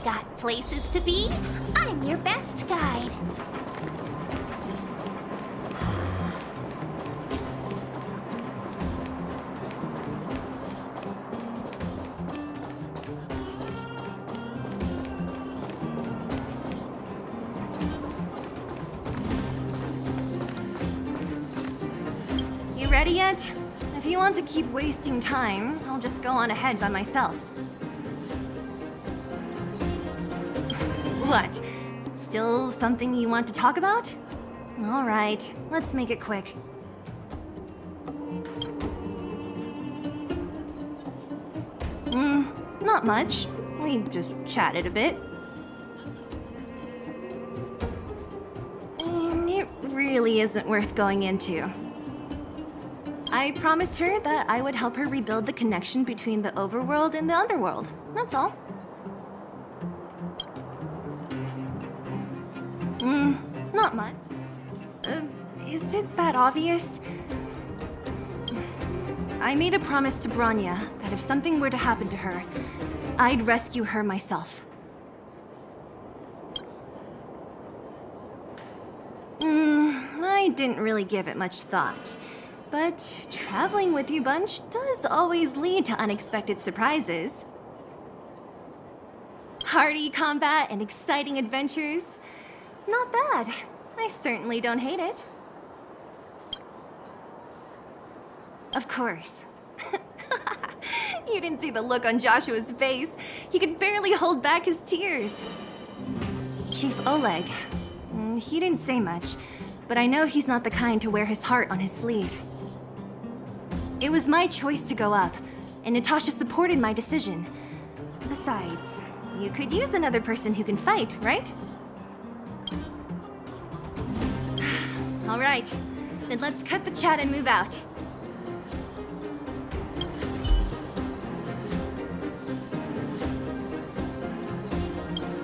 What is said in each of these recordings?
got places to be? I'm your best guide. You ready yet? If you want to keep wasting time, I'll just go on ahead by myself. What? Still something you want to talk about? All right, let's make it quick. Not much. We just chatted a bit. It really isn't worth going into. I promised her that I would help her rebuild the connection between the overworld and the underworld. That's all. Not much. Is it that obvious? I made a promise to Branya that if something were to happen to her, I'd rescue her myself. I didn't really give it much thought. But traveling with you bunch does always lead to unexpected surprises. Hearty combat and exciting adventures. Not bad. I certainly don't hate it. Of course. You didn't see the look on Joshua's face. He could barely hold back his tears. Chief Oleg. He didn't say much, but I know he's not the kind to wear his heart on his sleeve. It was my choice to go up, and Natasha supported my decision. Besides, you could use another person who can fight, right? All right, then let's cut the chat and move out.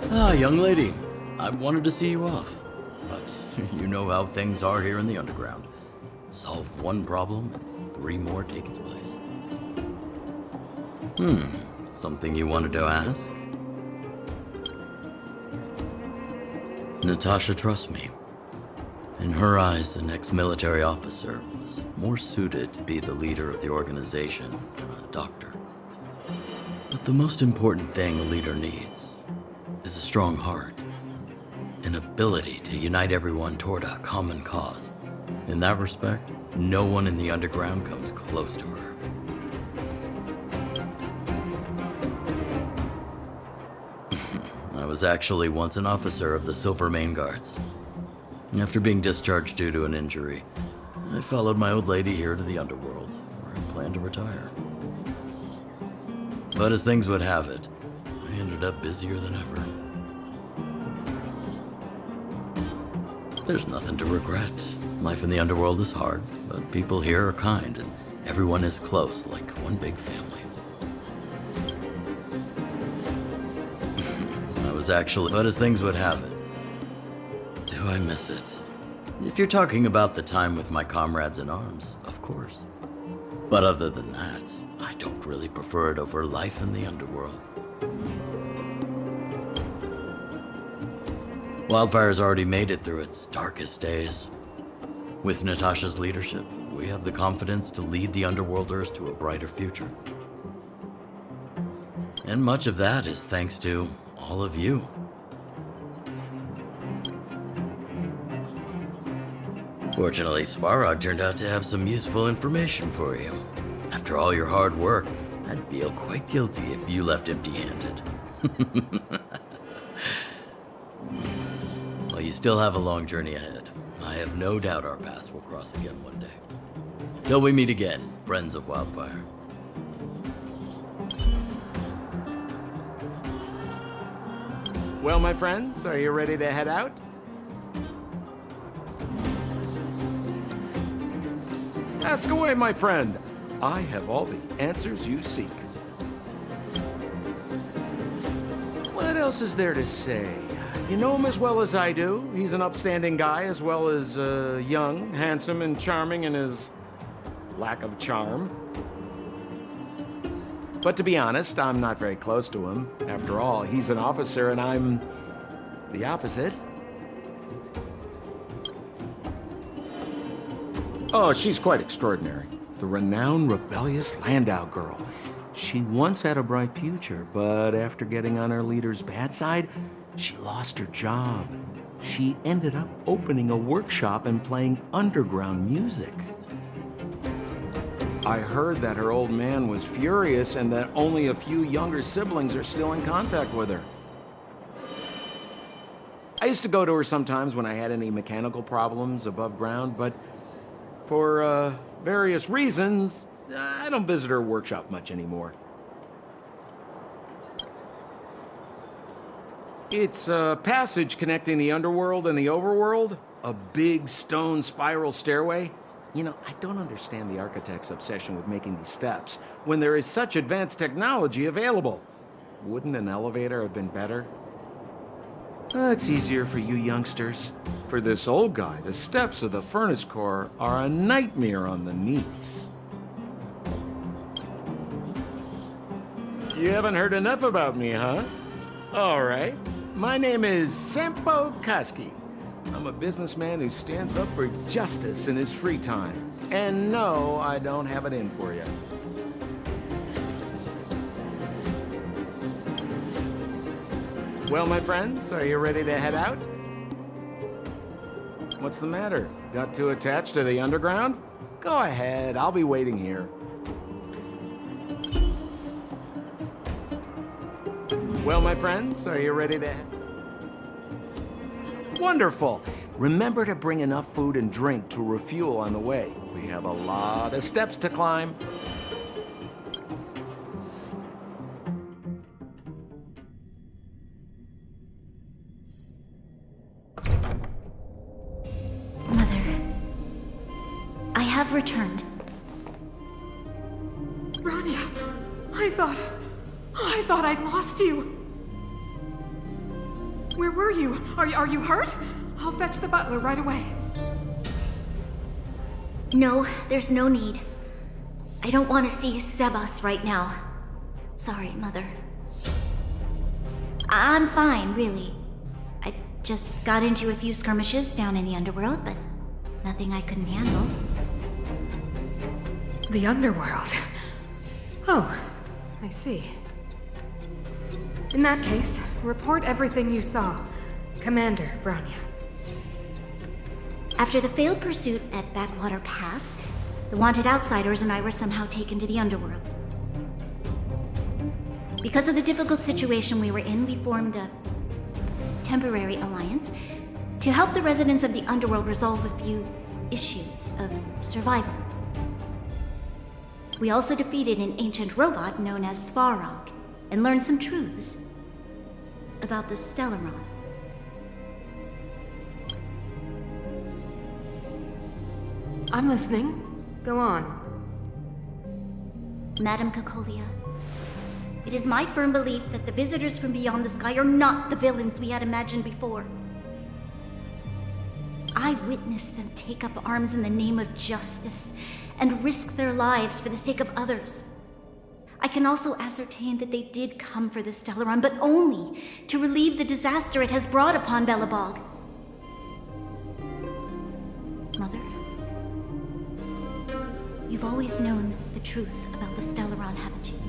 Ah, young lady. I wanted to see you off. But you know how things are here in the underground. Solve one problem, and 3 more take its place. Something you wanted to ask? Natasha trusts me. In her eyes, an ex-military officer was more suited to be the leader of the organization than a doctor. But the most important thing a leader needs is a strong heart, an ability to unite everyone toward a common cause. In that respect, no one in the underground comes close to her. I was actually once an officer of the Silver Main Guards. After being discharged due to an injury, I followed my old lady here to the underworld, where I plan to retire. But as things would have it, I ended up busier than ever. There's nothing to regret. Life in the underworld is hard, but people here are kind, and everyone is close, like one big family. But as things would have it, do I miss it? If you're talking about the time with my comrades in arms, of course. But other than that, I don't really prefer it over life in the underworld. Wildfire's already made it through its darkest days. With Natasha's leadership, we have the confidence to lead the Underworlders to a brighter future. And much of that is thanks to all of you. Fortunately, Svarog turned out to have some useful information for you. After all your hard work, I'd feel quite guilty if you left empty-handed. While you still have a long journey ahead, I have no doubt our paths will cross again one day. Till we meet again, friends of Wildfire. Well, my friends, are you ready to head out? Ask away, my friend. I have all the answers you seek. What else is there to say? You know him as well as I do. He's an upstanding guy, as well as young, handsome, and charming in his lack of charm. But to be honest, I'm not very close to him. After all, he's an officer and I'm the opposite. Oh, she's quite extraordinary. The renowned rebellious Landau girl. She once had a bright future, but after getting on her leader's bad side, she lost her job. She ended up opening a workshop and playing underground music. I heard that her old man was furious and that only a few younger siblings are still in contact with her. I used to go to her sometimes when I had any mechanical problems above ground, but for various reasons, I don't visit her workshop much anymore. It's a passage connecting the underworld and the overworld, a big stone spiral stairway. You know, I don't understand the architect's obsession with making these steps when there is such advanced technology available. Wouldn't an elevator have been better? It's easier for you youngsters. For this old guy, the steps of the furnace core are a nightmare on the knees. You haven't heard enough about me, huh? All right. My name is Sampo Kaski. I'm a businessman who stands up for justice in his free time. And no, I don't have it in for you. Well, my friends, are you ready to head out? What's the matter? Got too attached to the underground? Go ahead, I'll be waiting here. Well, my friends, are you ready to head? Wonderful! Remember to bring enough food and drink to refuel on the way. We have a lot of steps to climb. Mother, I have returned. Bronya, I thought I'd lost you. Where were you? Are you hurt? I'll fetch the butler right away. No, there's no need. I don't want to see Sebas right now. Sorry, Mother. I'm fine, really. I just got into a few skirmishes down in the underworld, but nothing I couldn't handle. The underworld. Oh, I see. In that case, report everything you saw. Commander Bronya. After the failed pursuit at Backwater Pass, the wanted outsiders and I were somehow taken to the underworld. Because of the difficult situation we were in, we formed a temporary alliance to help the residents of the underworld resolve a few issues of survival. We also defeated an ancient robot known as Svarog and learned some truths about the Stellaron. I'm listening. Go on. Madam Cocolia, it is my firm belief that the visitors from beyond the sky are not the villains we had imagined before. I witnessed them take up arms in the name of justice and risk their lives for the sake of others. I can also ascertain that they did come for the Stellaron, but only to relieve the disaster it has brought upon Belobog. Mother, you've always known the truth about the Stellaron, haven't you?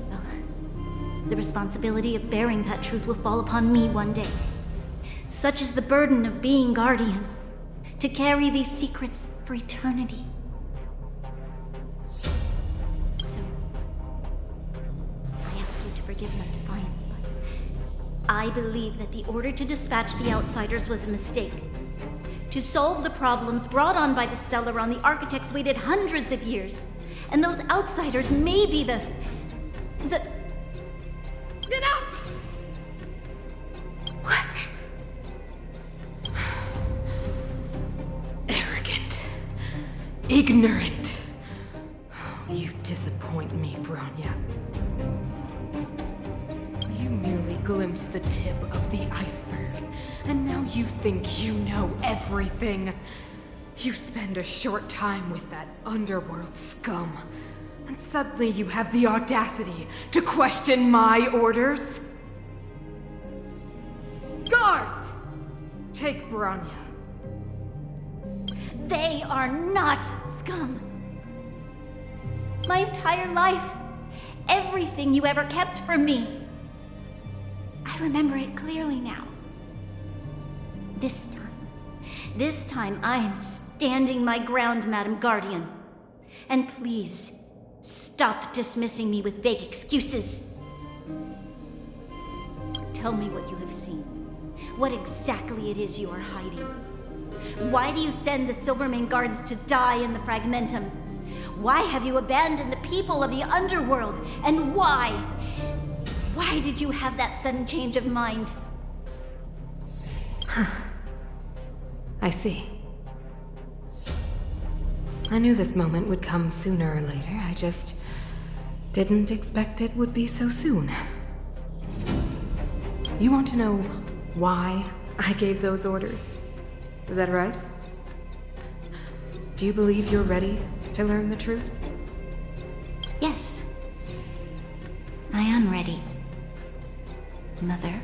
Well, the responsibility of bearing that truth will fall upon me one day. Such is the burden of being Guardian, to carry these secrets for eternity. So, I ask you to forgive my defiance, but I believe that the order to dispatch the outsiders was a mistake. To solve the problems brought on by the Stellaron, the architects waited hundreds of years. And those outsiders may be the... Enough! What? Arrogant. Ignorant. Oh, you disappoint me, Bronya. You merely glimpsed the tip of the iceberg, and now you think you know everything. You spend a short time with that underworld scum, And suddenly you have the audacity to question my orders? Guards! Take Bronya. They are not scum. My entire life, everything you ever kept from me. I remember it clearly now. This time I am standing my ground, Madam Guardian. And please, stop dismissing me with vague excuses. Tell me what you have seen. What exactly it is you are hiding. Why do you send the Silvermane guards to die in the Fragmentum? Why have you abandoned the people of the underworld? And why? Why did you have that sudden change of mind? I see. I knew this moment would come sooner or later. I just didn't expect it would be so soon. You want to know why I gave those orders? Is that right? Do you believe you're ready to learn the truth? Yes. I am ready. Mother.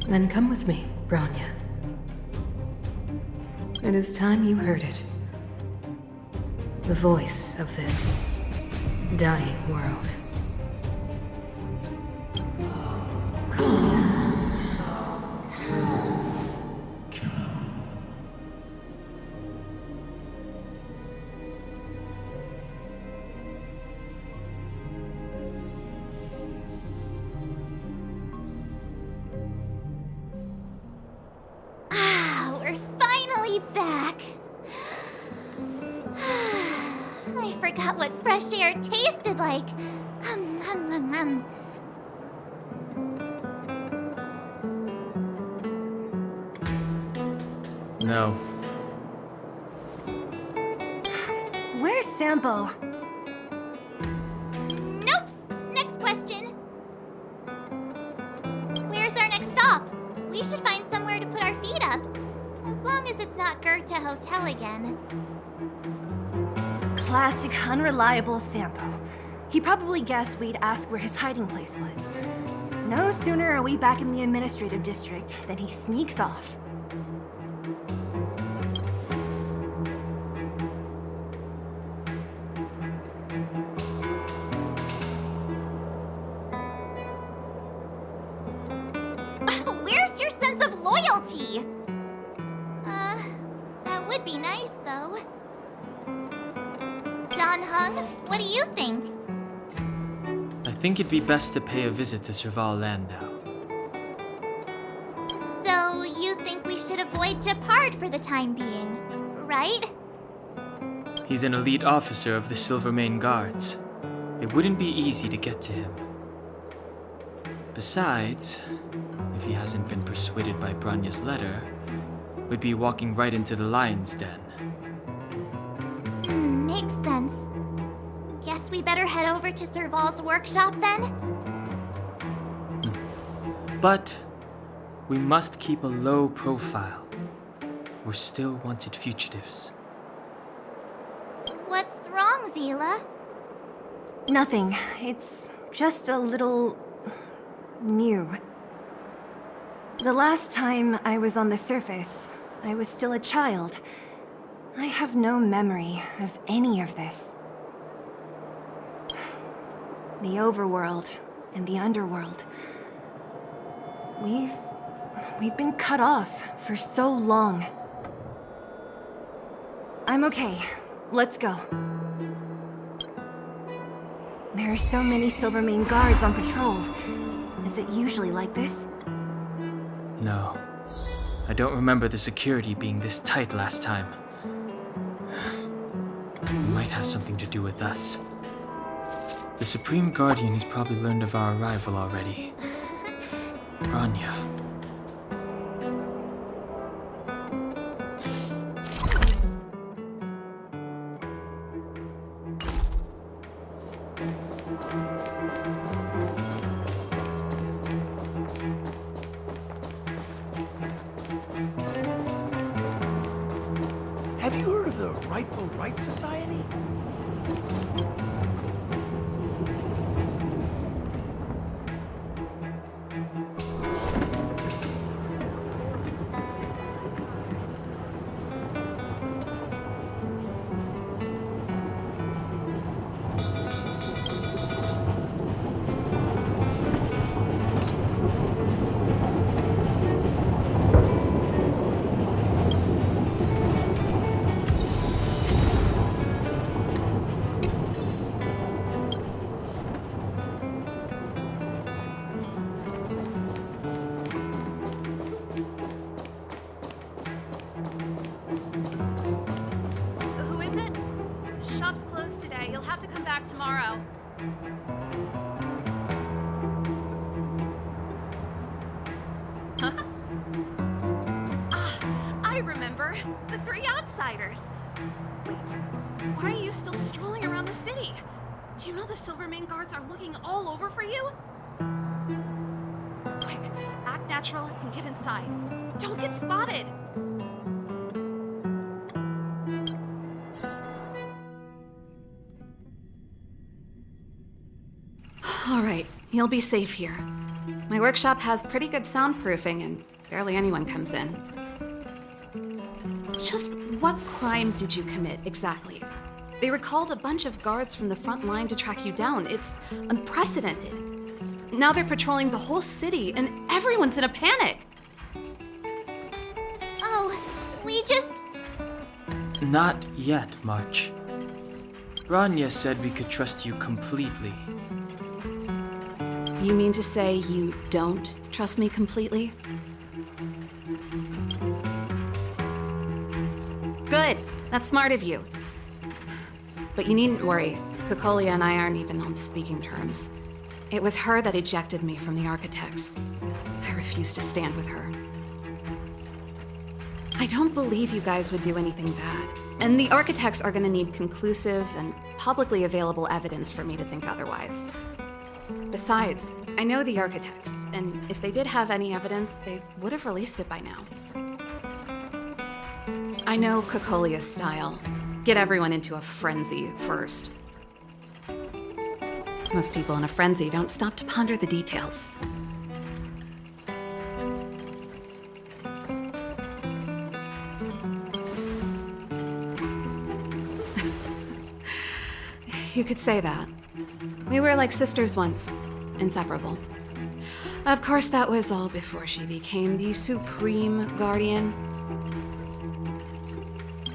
Then come with me, Bronya. It is time you heard it. The voice of this dying world. We're finally back. I forgot what fresh air tasted like. No. Where's Sampo? Nope. Next question. Where's our next stop? We should find somewhere to put our feet up. As long as it's not Goethe Hotel again. Classic unreliable Sampo. He probably guessed we'd ask where his hiding place was. No sooner are we back in the administrative district than he sneaks off. Where's your sense of loyalty? That would be nice, though. Don Hung, what do you think? I think it'd be best to pay a visit to Serval Landau. So, you think we should avoid Japard for the time being, right? He's an elite officer of the Silvermane Guards. It wouldn't be easy to get to him. Besides, if he hasn't been persuaded by Bronya's letter, we'd be walking right into the lion's den. Makes sense. Guess we better head over to Serval's workshop then? But we must keep a low profile. We're still wanted fugitives. What's wrong, Zila? Nothing. It's just a little... new. The last time I was on the surface, I was still a child. I have no memory of any of this. The overworld and the underworld. We've been cut off for so long. I'm okay. Let's go. There are so many Silvermane guards on patrol. Is it usually like this? No. I don't remember the security being this tight last time. It might have something to do with us. The Supreme Guardian has probably learned of our arrival already. Bronya. Have you heard of the Rightful Right Society? back tomorrow. I remember. The three outsiders. Wait, why are you still strolling around the city? Do you know the Silvermane guards are looking all over for you? Quick, act natural and get inside. Don't get spotted. All right, you'll be safe here. My workshop has pretty good soundproofing and barely anyone comes in. Just what crime did you commit, exactly? They recalled a bunch of guards from the front line to track you down. It's unprecedented. Now they're patrolling the whole city and everyone's in a panic. Oh, we just... Not yet, March. Rania said we could trust you completely. You mean to say you don't trust me completely? Good. That's smart of you. But you needn't worry. Kokolia and I aren't even on speaking terms. It was her that ejected me from the Architects. I refuse to stand with her. I don't believe you guys would do anything bad. And the Architects are gonna need conclusive and publicly available evidence for me to think otherwise. Besides, I know the Architects, and if they did have any evidence, they would have released it by now. I know Kokolia's style. Get everyone into a frenzy first. Most people in a frenzy don't stop to ponder the details. You could say that. We were like sisters once, inseparable. Of course, that was all before she became the Supreme Guardian.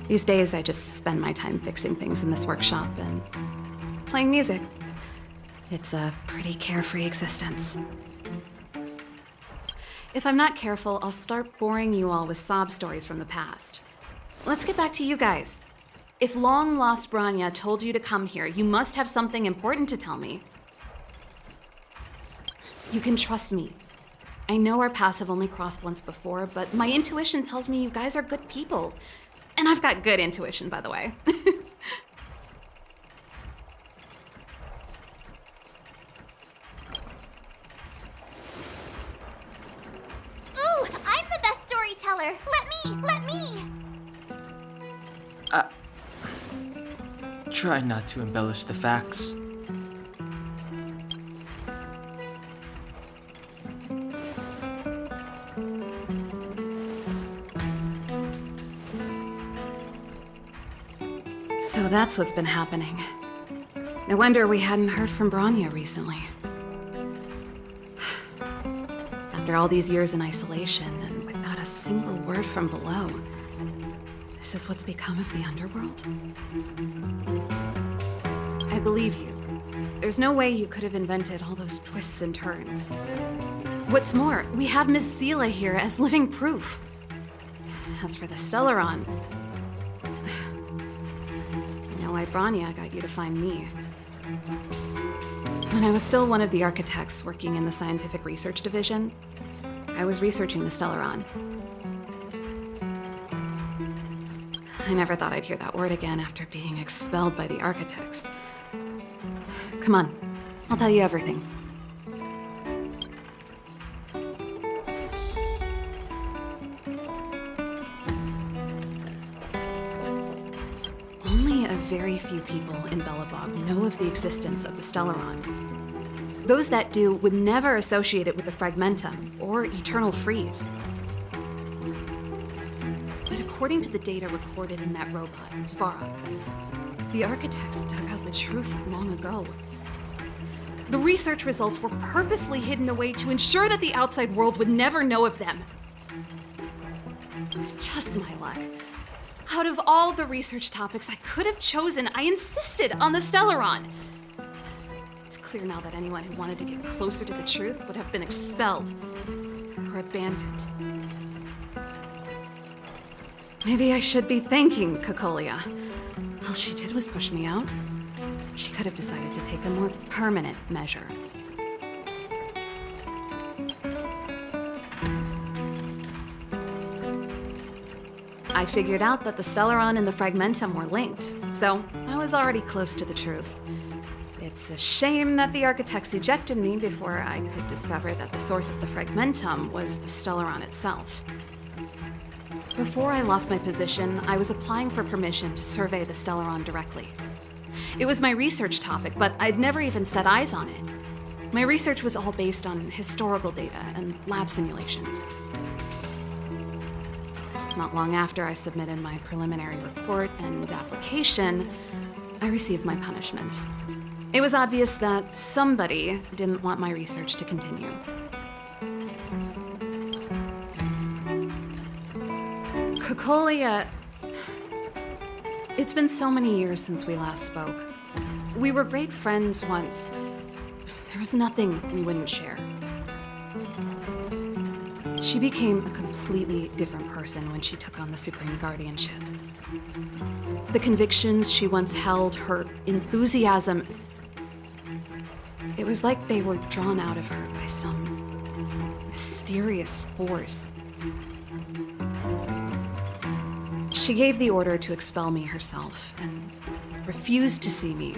These days, I just spend my time fixing things in this workshop and playing music. It's a pretty carefree existence. If I'm not careful, I'll start boring you all with sob stories from the past. Let's get back to you guys. If long-lost Branya told you to come here, you must have something important to tell me. You can trust me. I know our paths have only crossed once before, but my intuition tells me you guys are good people. And I've got good intuition, by the way. Ooh, I'm the best storyteller! Let me! Try not to embellish the facts. So that's what's been happening. No wonder we hadn't heard from Branya recently. After all these years in isolation and without a single word from below, this is what's become of the underworld? I believe you. There's no way you could have invented all those twists and turns. What's more, we have Miss Sela here as living proof. As for the Stellaron, I know why Branya got you to find me. When I was still one of the architects working in the scientific research division, I was researching the Stellaron. I never thought I'd hear that word again after being expelled by the architects. Come on, I'll tell you everything. Only a very few people in Belobog know of the existence of the Stellaron. Those that do would never associate it with the Fragmentum or Eternal Freeze. But according to the data recorded in that robot, Svarog, the architects dug out the truth long ago. The research results were purposely hidden away to ensure that the outside world would never know of them. Just my luck. Out of all the research topics I could have chosen, I insisted on the Stellaron. It's clear now that anyone who wanted to get closer to the truth would have been expelled or abandoned. Maybe I should be thanking Kokolia. All she did was push me out. She could have decided to take a more permanent measure. I figured out that the Stellaron and the Fragmentum were linked, so I was already close to the truth. It's a shame that the architects ejected me before I could discover that the source of the Fragmentum was the Stellaron itself. Before I lost my position, I was applying for permission to survey the Stellaron directly. It was my research topic, but I'd never even set eyes on it. My research was all based on historical data and lab simulations. Not long after I submitted my preliminary report and application, I received my punishment. It was obvious that somebody didn't want my research to continue. Cocolia... It's been so many years since we last spoke. We were great friends once. There was nothing we wouldn't share. She became a completely different person when she took on the Supreme Guardianship. The convictions she once held, her enthusiasm, it was like they were drawn out of her by some mysterious force. She gave the order to expel me herself and refused to see me.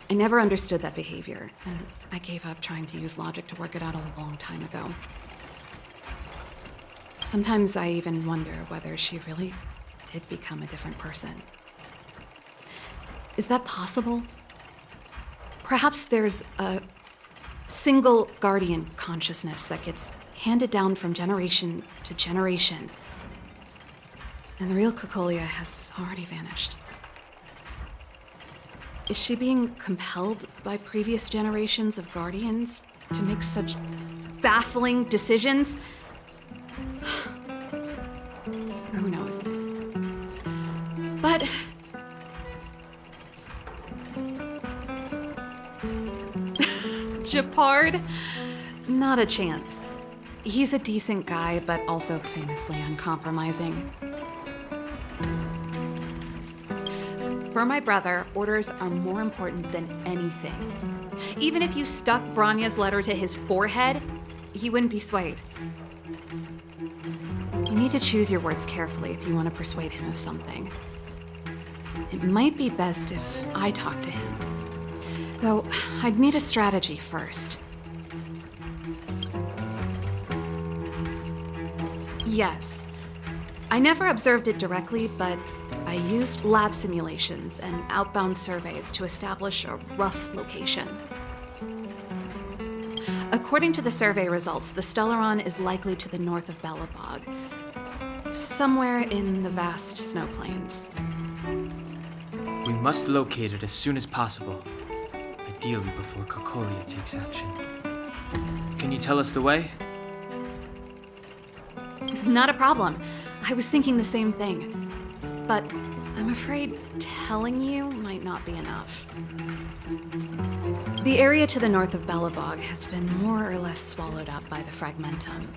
I never understood that behavior, and I gave up trying to use logic to work it out a long time ago. Sometimes I even wonder whether she really did become a different person. Is that possible? Perhaps there's a single guardian consciousness that gets handed down from generation to generation, and the real Cocolia has already vanished. Is she being compelled by previous generations of guardians to make such baffling decisions? Who knows? But Japard? Not a chance. He's a decent guy, but also famously uncompromising. For my brother, orders are more important than anything. Even if you stuck Branya's letter to his forehead, he wouldn't be swayed. You need to choose your words carefully if you want to persuade him of something. It might be best if I talk to him. Though, I'd need a strategy first. Yes. I never observed it directly, but I used lab simulations and outbound surveys to establish a rough location. According to the survey results, the Stellaron is likely to the north of Belobog, somewhere in the vast snow plains. We must locate it as soon as possible, ideally before Cocolia takes action. Can you tell us the way? Not a problem. I was thinking the same thing. But I'm afraid telling you might not be enough. The area to the north of Belobog has been more or less swallowed up by the Fragmentum.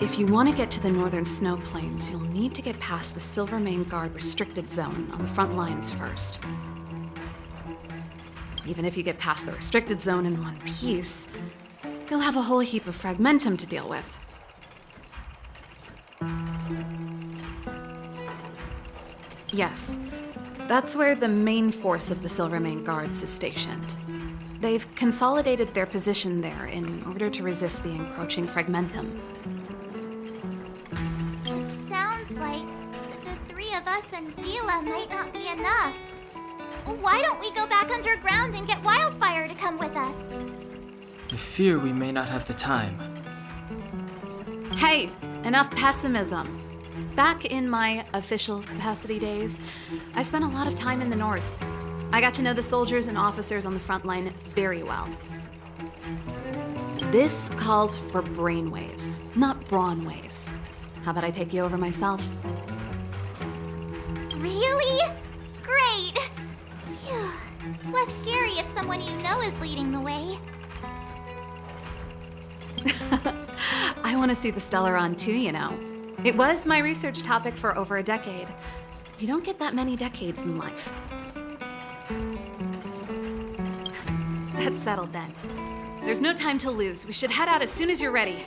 If you want to get to the northern snow plains, you'll need to get past the Silvermane Guard restricted zone on the front lines first. Even if you get past the restricted zone in one piece, you'll have a whole heap of Fragmentum to deal with. Yes, that's where the main force of the Silvermane Guards is stationed. They've consolidated their position there in order to resist the encroaching Fragmentum. It sounds like the three of us and Zila might not be enough. Why don't we go back underground and get Wildfire to come with us? I fear we may not have the time. Hey, enough pessimism. Back in my official capacity days, I spent a lot of time in the north. I got to know the soldiers and officers on the front line very well. This calls for brainwaves, not brawn waves. How about I take you over myself? Really? Great! Phew. It's less scary if someone you know is leading the way. I want to see the Stellaron too, you know. It was my research topic for over a decade. You don't get that many decades in life. That's settled then. There's no time to lose. We should head out as soon as you're ready.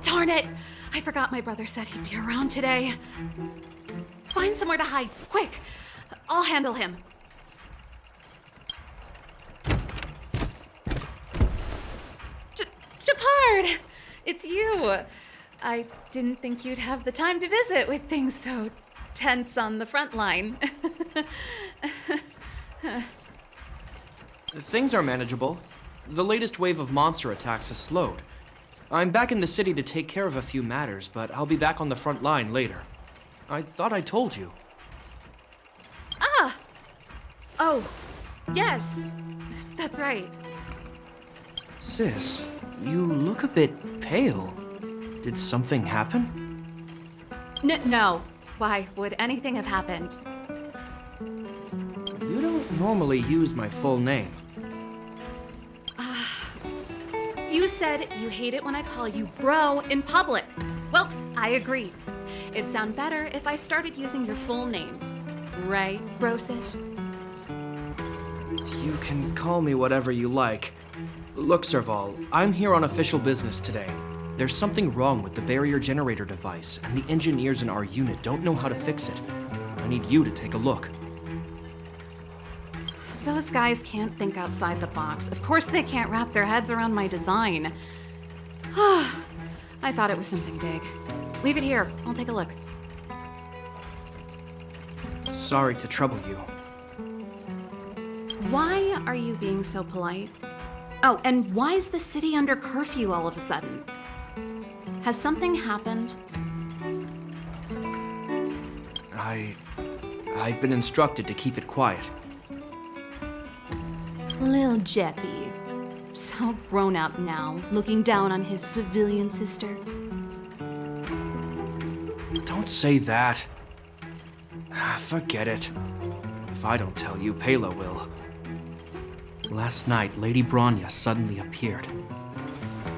Darn it! I forgot my brother said he'd be around today. Find somewhere to hide, quick! I'll handle him. Shepard! It's you! I didn't think you'd have the time to visit with things so tense on the front line. Things are manageable. The latest wave of monster attacks has slowed. I'm back in the city to take care of a few matters, but I'll be back on the front line later. I thought I told you. Ah! Oh, yes. That's right. Sis, you look a bit pale. Did something happen? No. Why would anything have happened? You don't normally use my full name. You said you hate it when I call you bro in public. Well, I agree. It'd sound better if I started using your full name. Right, Brosif? You can call me whatever you like. Look, Serval, I'm here on official business today. There's something wrong with the barrier generator device, and the engineers in our unit don't know how to fix it. I need you to take a look. Those guys can't think outside the box. Of course they can't wrap their heads around my design. I thought it was something big. Leave it here. I'll take a look. Sorry to trouble you. Why are you being so polite? Oh, and why is the city under curfew all of a sudden? Has something happened? I've been instructed to keep it quiet. Lil Jeppy. So grown up now, looking down on his civilian sister. Don't say that. Forget it. If I don't tell you, Pela will. Last night, Lady Bronya suddenly appeared.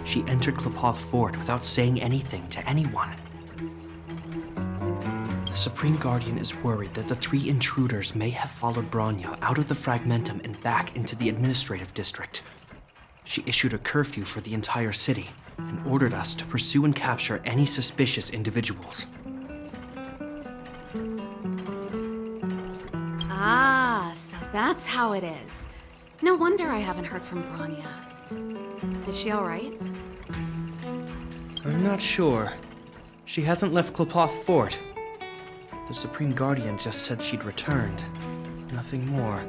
She entered Klepoth Fort without saying anything to anyone. The Supreme Guardian is worried that the 3 intruders may have followed Bronya out of the Fragmentum and back into the administrative district. She issued a curfew for the entire city and ordered us to pursue and capture any suspicious individuals. Ah, so that's how it is. No wonder I haven't heard from Bronya. Is she all right? I'm not sure. She hasn't left Klepoth Fort. The Supreme Guardian just said she'd returned. Nothing more.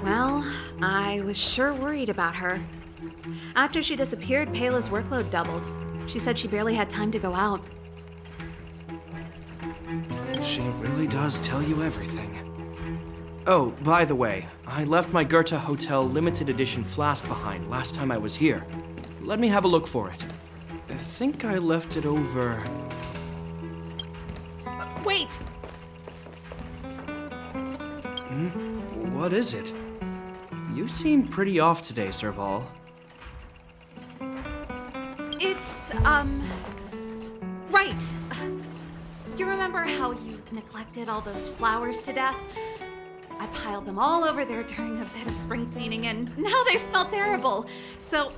Well, I was sure worried about her. After she disappeared, Pela's workload doubled. She said she barely had time to go out. She really does tell you everything. Oh, by the way, I left my Goethe Hotel limited edition flask behind last time I was here. Let me have a look for it. I think I left it over... Wait! What is it? You seem pretty off today, Serval. It's, right. You remember how you neglected all those flowers to death? I piled them all over there during a bit of spring cleaning, and now they smell terrible. So,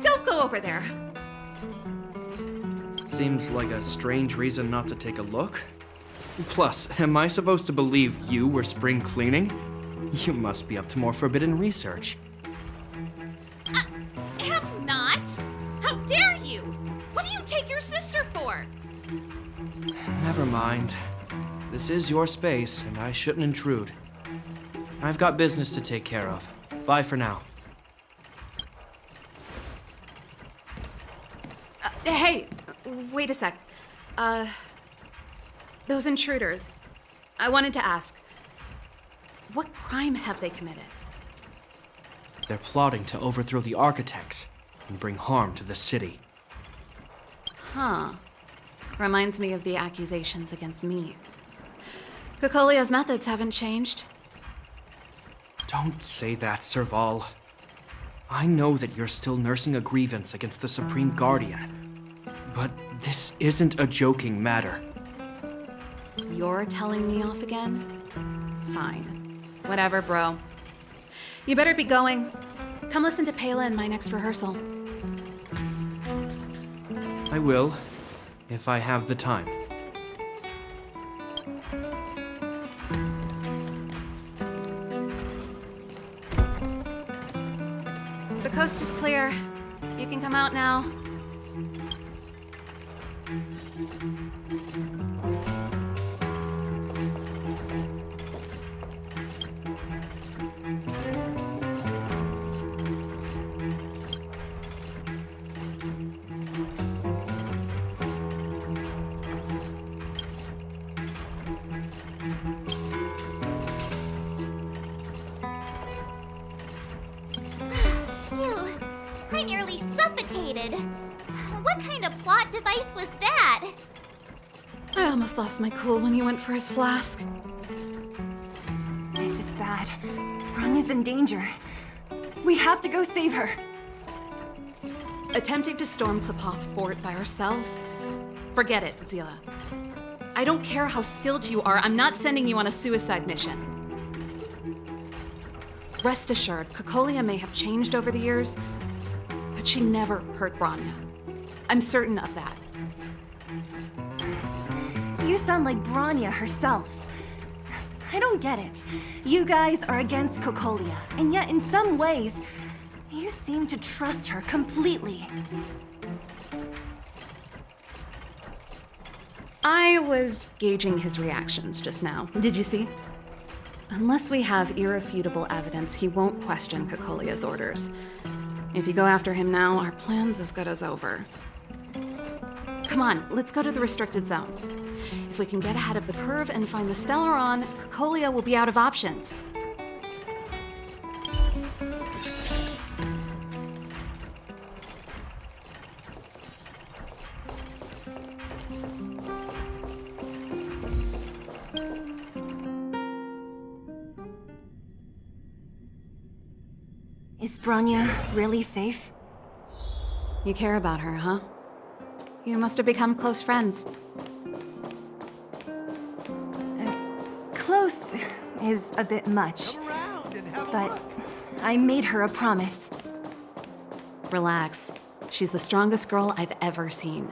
don't go over there. Seems like a strange reason not to take a look. Plus, am I supposed to believe you were spring cleaning? You must be up to more forbidden research. Am not! How dare you! What do you take your sister for? Never mind. This is your space, and I shouldn't intrude. I've got business to take care of. Bye for now. Hey, wait a sec. Those intruders. I wanted to ask. What crime have they committed? They're plotting to overthrow the architects and bring harm to the city. Huh. Reminds me of the accusations against me. Cocolia's methods haven't changed. Don't say that, Serval. I know that you're still nursing a grievance against the Supreme Guardian, but this isn't a joking matter. You're telling me off again? Fine. Whatever, bro. You better be going. Come listen to Pela in my next rehearsal. I will, if I have the time. The coast is clear. You can come out now. Phew, I nearly suffocated. What kind of plot device was that? I almost lost my cool when he went for his flask. This is bad. Bronya's in danger. We have to go save her. Attempting to storm Klapoth Fort by ourselves? Forget it, Zila. I don't care how skilled you are, I'm not sending you on a suicide mission. Rest assured, Cocolia may have changed over the years, but she never hurt Bronya. I'm certain of that. You sound like Bronya herself. I don't get it. You guys are against Cocolia, and yet in some ways, you seem to trust her completely. I was gauging his reactions just now. Did you see? Unless we have irrefutable evidence, he won't question Cocolia's orders. If you go after him now, our plan's as good as over. Come on, let's go to the restricted zone. If we can get ahead of the curve and find the Stellaron, Cocolia will be out of options. Is Bronya really safe? You care about her, huh? You must have become close friends. Close is a bit much, but I made her a promise. Relax. She's the strongest girl I've ever seen.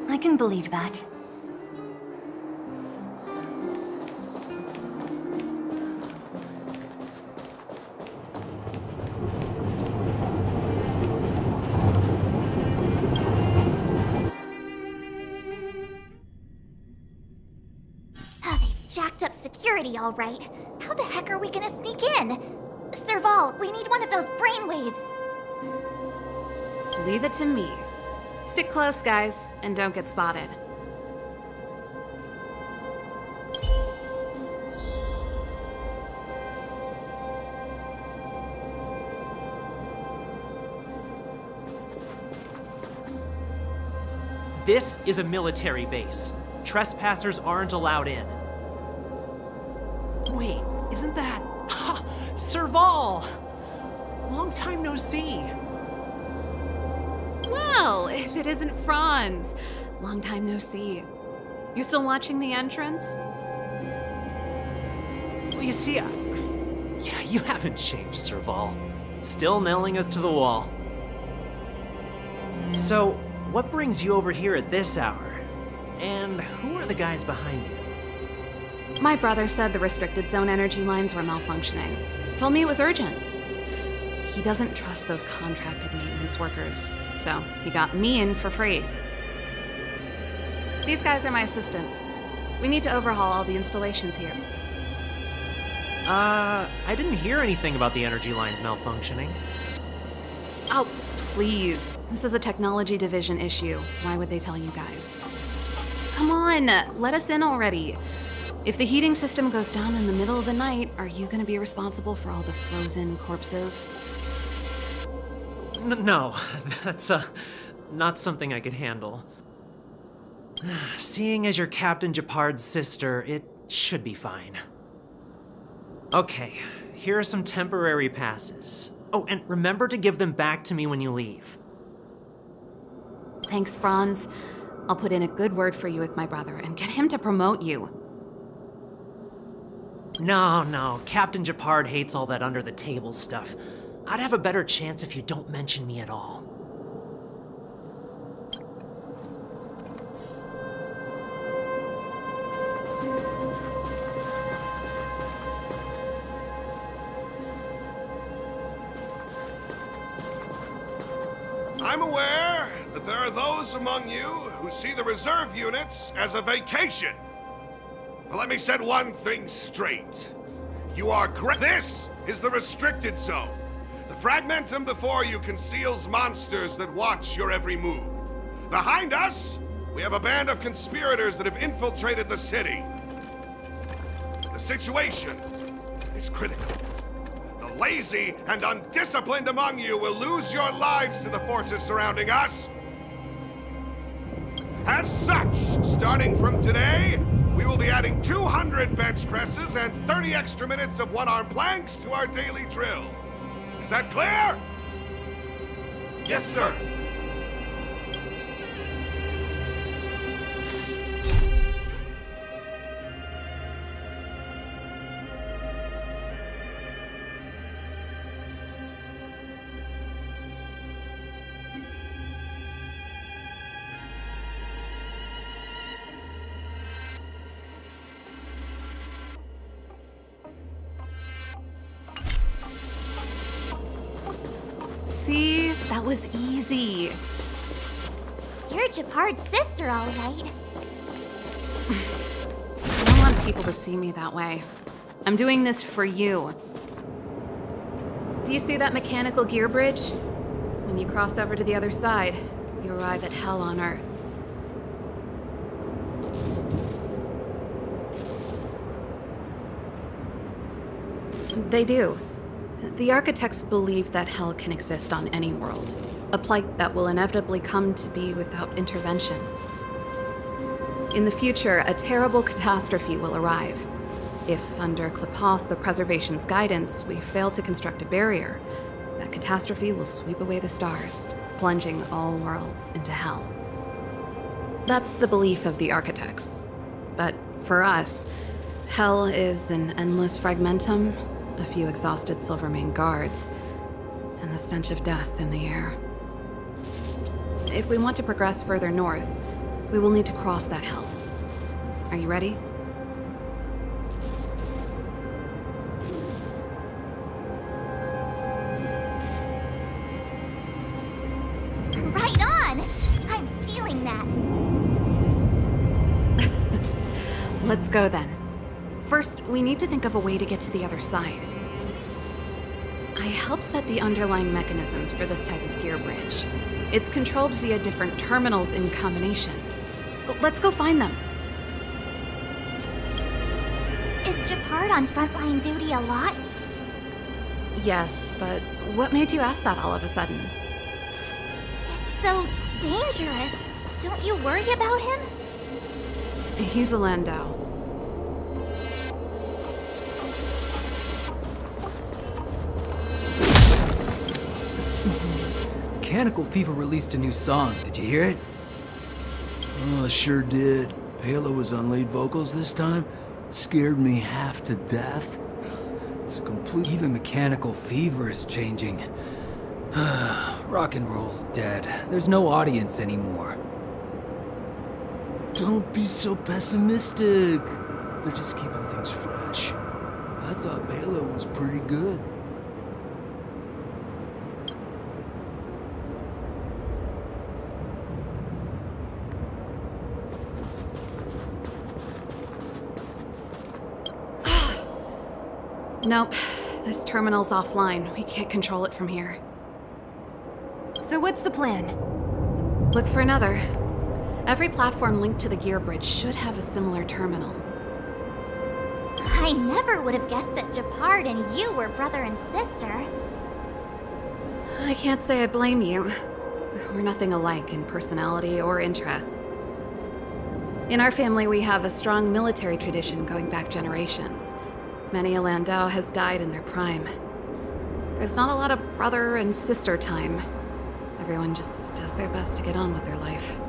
I can believe that. Jacked up security, all right. How the heck are we gonna sneak in? Serval, we need one of those brainwaves. Leave it to me. Stick close, guys, and don't get spotted. This is a military base. Trespassers aren't allowed in. Wait, isn't that... Serval! Long time no see. Well, if it isn't Franz. Long time no see. You still watching the entrance? Well, you see, you haven't changed, Serval. Still nailing us to the wall. So, what brings you over here at this hour? And who are the guys behind you? My brother said the restricted zone energy lines were malfunctioning. Told me it was urgent. He doesn't trust those contracted maintenance workers, so he got me in for free. These guys are my assistants. We need to overhaul all the installations here. I didn't hear anything about the energy lines malfunctioning. Oh, please. This is a technology division issue. Why would they tell you guys? come on, let us in already. If the heating system goes down in the middle of the night, are you gonna be responsible for all the frozen corpses? No, that's not something I could handle. Seeing as you're Captain Japard's sister, it should be fine. Okay, here are some temporary passes. Oh, and remember to give them back to me when you leave. Thanks, Franz. I'll put in a good word for you with my brother and get him to promote you. No, Captain Japard hates all that under-the-table stuff. I'd have a better chance if you don't mention me at all. I'm aware that there are those among you who see the reserve units as a vacation. But let me set one thing straight. You are This is the restricted zone. The fragmentum before you conceals monsters that watch your every move. Behind us, we have a band of conspirators that have infiltrated the city. The situation is critical. The lazy and undisciplined among you will lose your lives to the forces surrounding us. As such, starting from today, we will be adding 200 bench presses and 30 extra minutes of one-arm planks to our daily drill. Is that clear? Yes, sir. See? That was easy. You're Japard's sister, all right. I don't want people to see me that way. I'm doing this for you. Do you see that mechanical gear bridge? When you cross over to the other side, you arrive at Hell on Earth. They do. The architects believe that Hell can exist on any world, a plight that will inevitably come to be without intervention. In the future, a terrible catastrophe will arrive. If, under Klapoth the Preservation's guidance, we fail to construct a barrier, that catastrophe will sweep away the stars, plunging all worlds into Hell. That's the belief of the architects. But for us, Hell is an endless fragmentum, a few exhausted Silvermane guards, and the stench of death in the air. If we want to progress further north, we will need to cross that Hell. Are you ready? Right on! I'm stealing that. Let's go then. First, we need to think of a way to get to the other side. I helped set the underlying mechanisms for this type of gear bridge. It's controlled via different terminals in combination. Let's go find them. Is Japard on frontline duty a lot? Yes, but what made you ask that all of a sudden? It's so dangerous. Don't you worry about him? He's a Landau. Mechanical Fever released a new song. Did you hear it? Oh, sure did. Palo was on lead vocals this time. Scared me half to death. It's a complete... Even Mechanical Fever is changing. Rock and roll's dead. There's no audience anymore. Don't be so pessimistic. They're just keeping things fresh. I thought Palo was pretty good. Nope. This terminal's offline. We can't control it from here. So what's the plan? Look for another. Every platform linked to the gear bridge should have a similar terminal. I never would have guessed that Japard and you were brother and sister. I can't say I blame you. We're nothing alike in personality or interests. In our family, we have a strong military tradition going back generations. Many a Landau has died in their prime. There's not a lot of brother and sister time. Everyone just does their best to get on with their life.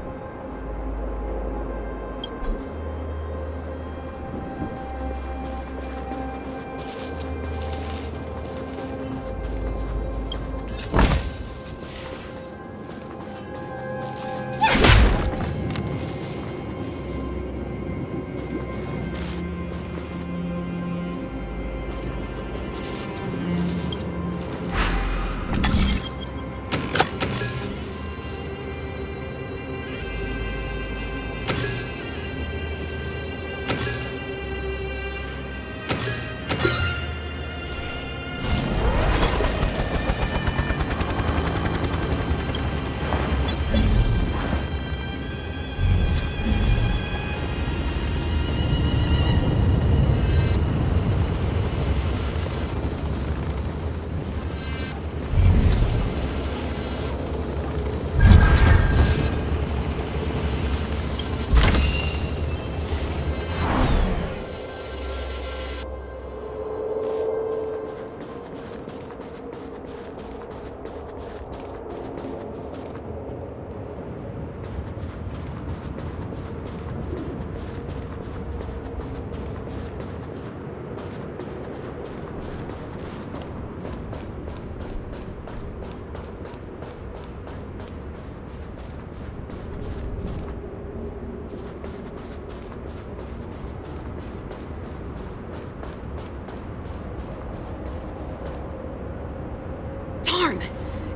Darn!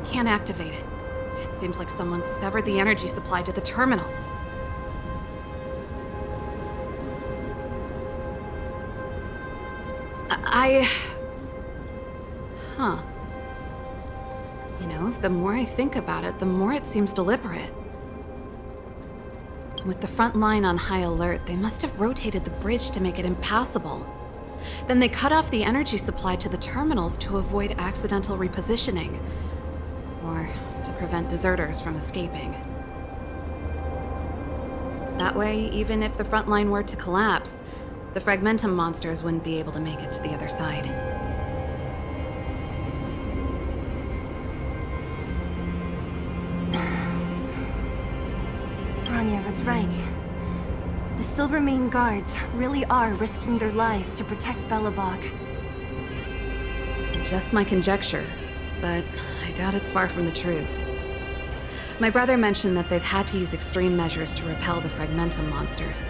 Can't activate it. It seems like someone severed the energy supply to the terminals. Huh. You know, the more I think about it, the more it seems deliberate. With the front line on high alert, they must have rotated the bridge to make it impassable. Then they cut off the energy supply to the terminals to avoid accidental repositioning, or to prevent deserters from escaping. That way, even if the front line were to collapse, the Fragmentum monsters wouldn't be able to make it to the other side. Bronya was right. The Silvermane guards really are risking their lives to protect Belobog. Just my conjecture, but I doubt it's far from the truth. My brother mentioned that they've had to use extreme measures to repel the Fragmentum monsters.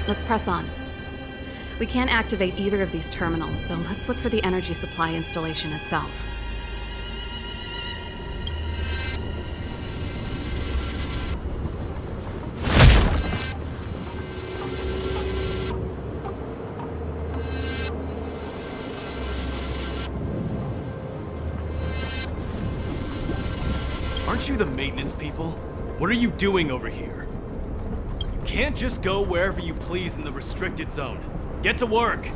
Let's press on. We can't activate either of these terminals, so let's look for the energy supply installation itself. Aren't you the maintenance people? What are you doing over here? You can't just go wherever you please in the restricted zone. Get to work!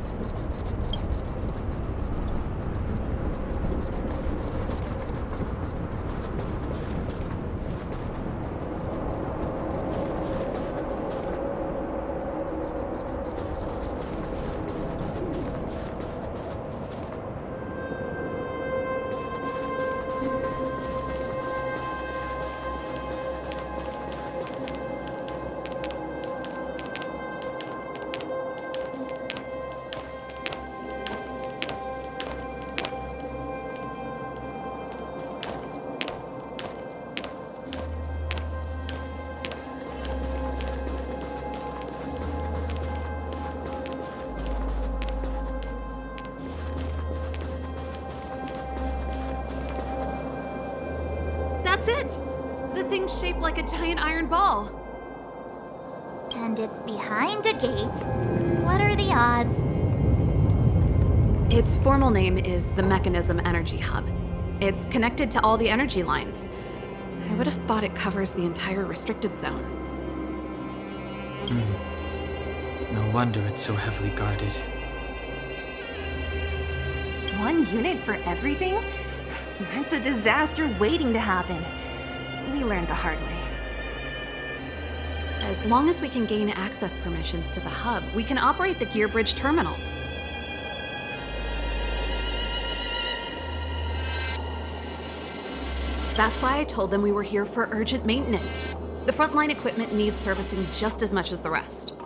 That's it! The thing's shaped like a giant iron ball. And it's behind a gate. What are the odds? Its formal name is the Mechanism Energy Hub. It's connected to all the energy lines. I I would have thought it covers the entire restricted zone. No wonder it's so heavily guarded. One unit for everything? That's a disaster waiting to happen. We learned the hard way. As long as we can gain access permissions to the hub, we can operate the gear bridge terminals. That's why I told them we were here for urgent maintenance. The frontline equipment needs servicing just as much as the rest.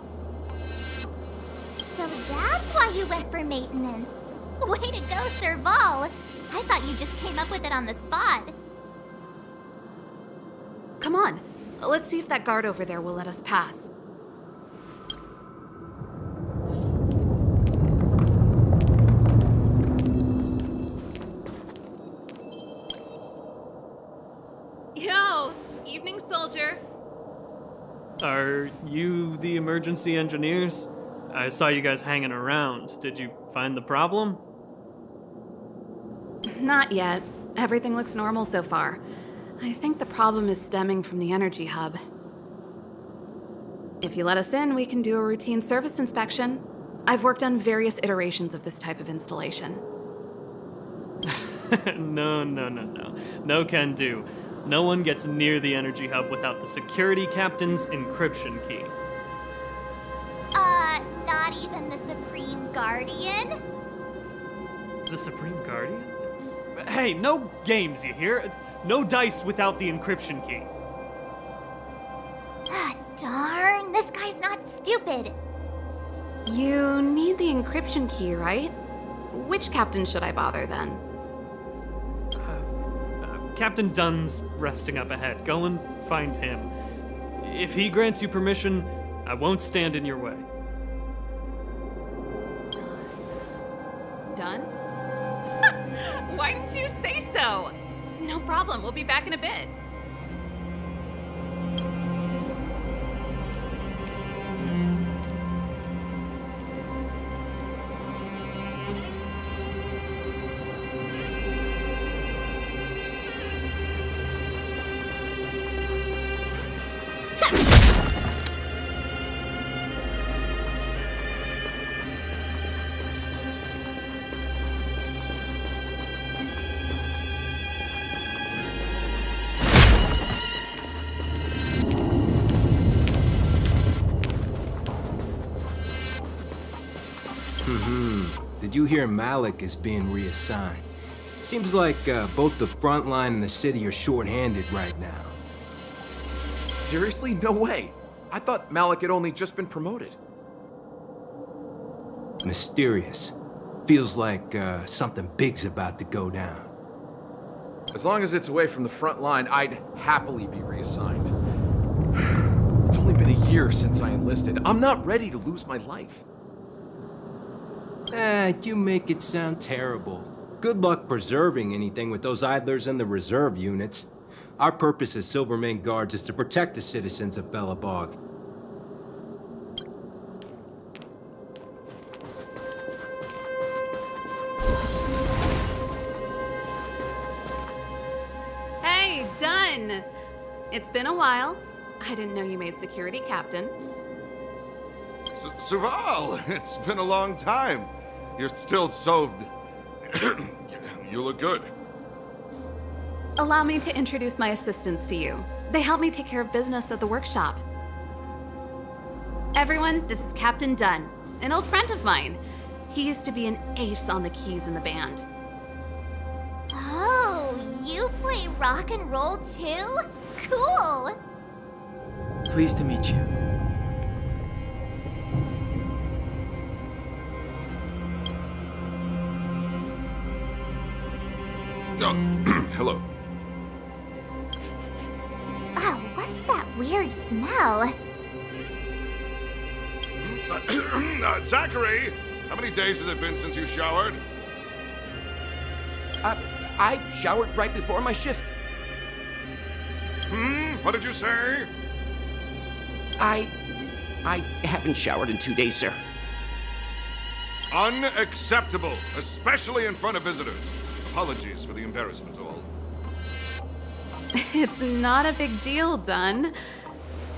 So that's why you went for maintenance. Way to go, Serval. I thought you just came up with it on the spot. Come on, let's see if that guard over there will let us pass. Yo, evening, soldier. Are you the emergency engineers? I saw you guys hanging around. Did you find the problem? Not yet. Everything looks normal so far. I think the problem is stemming from the energy hub. If you let us in, we can do a routine service inspection. I've worked on various iterations of this type of installation. No. No can do. No one gets near the energy hub without the security captain's encryption key. Not even the Supreme Guardian? The Supreme Guardian? Hey, no games, you hear? No dice without the encryption key. Ah, darn. This guy's not stupid. You need the encryption key, right? Which captain should I bother then? Captain Dunn's resting up ahead. Go and find him. If he grants you permission, I won't stand in your way. Dunn? Why didn't you say so? No problem, we'll be back in a bit. Did you hear Malik is being reassigned? Seems like both the front line and the city are short-handed right now. Seriously? No way. I thought Malik had only just been promoted. Mysterious. Feels like something big's about to go down. As long as it's away from the front line, I'd happily be reassigned. It's only been a year since I enlisted. I'm not ready to lose my life. You make it sound terrible. Good luck preserving anything with those idlers in the reserve units. Our purpose as Silvermane Guards is to protect the citizens of Belobog. Hey, Dunn! It's been a while. I didn't know you made security captain. Serval, it's been a long time. You're still so... You look good. Allow me to introduce my assistants to you. They help me take care of business at the workshop. Everyone, this is Captain Dunn, an old friend of mine. He used to be an ace on the keys in the band. Oh, you play rock and roll too? Cool! Pleased to meet you. Oh, hello. Oh, what's that weird smell? Zachary, how many days has it been since you showered? I showered right before my shift. What did you say? I haven't showered in 2 days, sir. Unacceptable, especially in front of visitors. Apologies for the embarrassment, all. It's not a big deal, Dunn.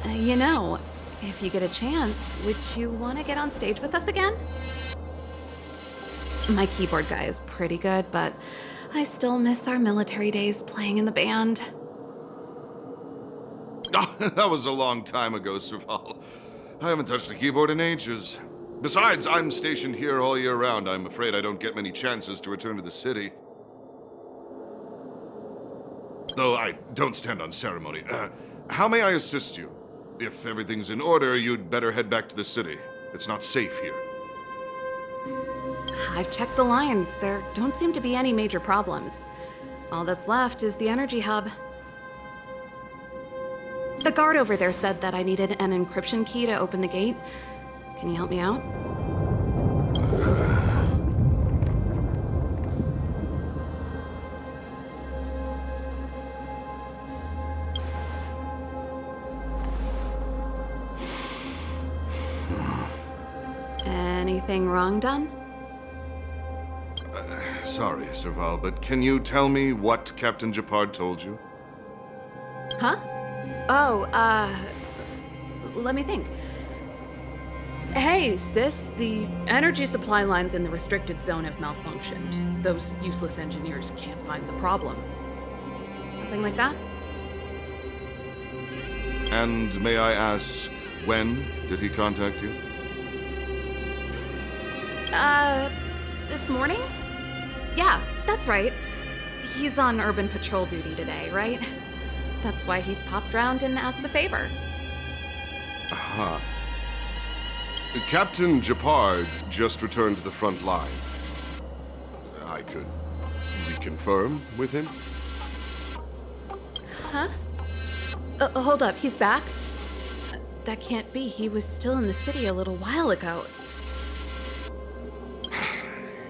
You know, if you get a chance, would you want to get on stage with us again? My keyboard guy is pretty good, but I still miss our military days playing in the band. That was a long time ago, Serval. I haven't touched a keyboard in ages. Besides, I'm stationed here all year round. I'm afraid I don't get many chances to return to the city. Though I don't stand on ceremony. How may I assist you? If everything's in order, you'd better head back to the city. It's not safe here. I've checked the lines. There don't seem to be any major problems. All that's left is the energy hub. The guard over there said that I needed an encryption key to open the gate. Can you help me out? Anything wrong, Dunn? Sorry, Serval, but can you tell me what Captain Japard told you? Huh? Oh, let me think. Hey, sis, the energy supply lines in the restricted zone have malfunctioned. Those useless engineers can't find the problem. Something like that? And may I ask, when did he contact you? This morning? Yeah, that's right. He's on urban patrol duty today, right? That's why he popped round and asked the favor. Aha. Captain Japard just returned to the front line. I could reconfirm with him? Huh? Hold up, he's back? That can't be. He was still in the city a little while ago.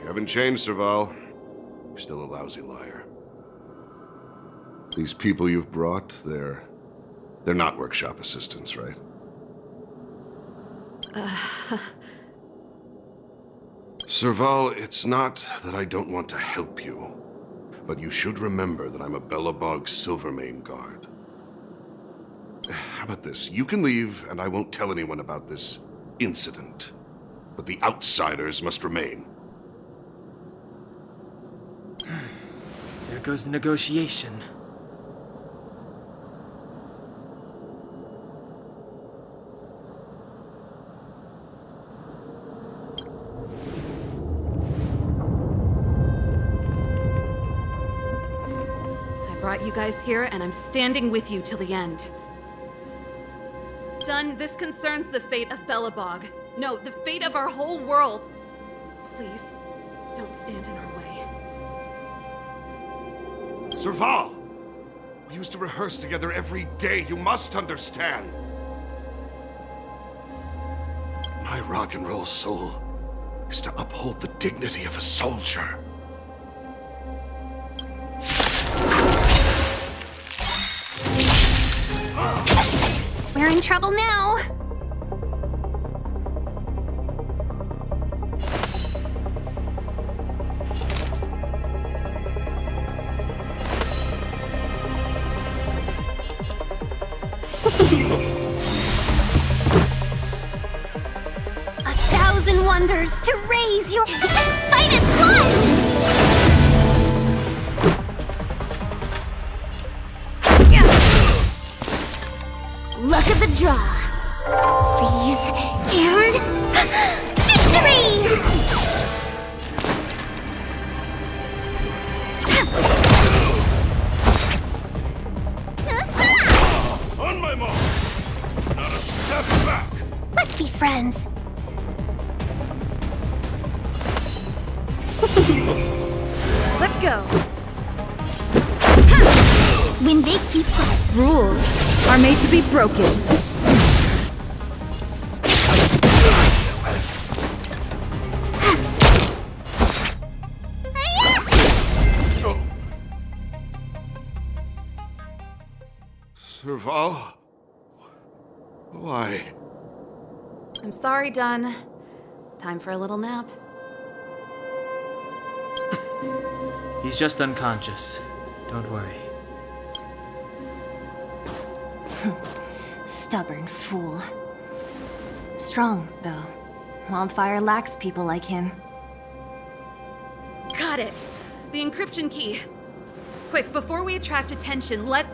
You haven't changed, Serval. You're still a lousy liar. These people you've brought, they're not workshop assistants, right? Serval, it's not that I don't want to help you, but you should remember that I'm a Belobog Silvermane guard. How about this? You can leave, and I won't tell anyone about this incident. But the outsiders must remain. There goes the negotiation. I brought you guys here, and I'm standing with you till the end. Dunn, this concerns the fate of Belobog. No, the fate of our whole world. Please, don't stand in our way. Serval! We used to rehearse together every day, you must understand. My rock and roll soul is to uphold the dignity of a soldier. We're in trouble now. A thousand wonders to raise your and fight as one! Luck of the draw. Freeze and victory! On my mark! Not a step back! Let's be friends. Let's go. When they keep quiet, Rules are made to be broken. Serval? Why? I'm sorry, Dunn. Time for a little nap. He's just unconscious. Don't worry. Stubborn fool. Strong, though. Wildfire lacks people like him. Got it! The encryption key. Quick, before we attract attention, let's...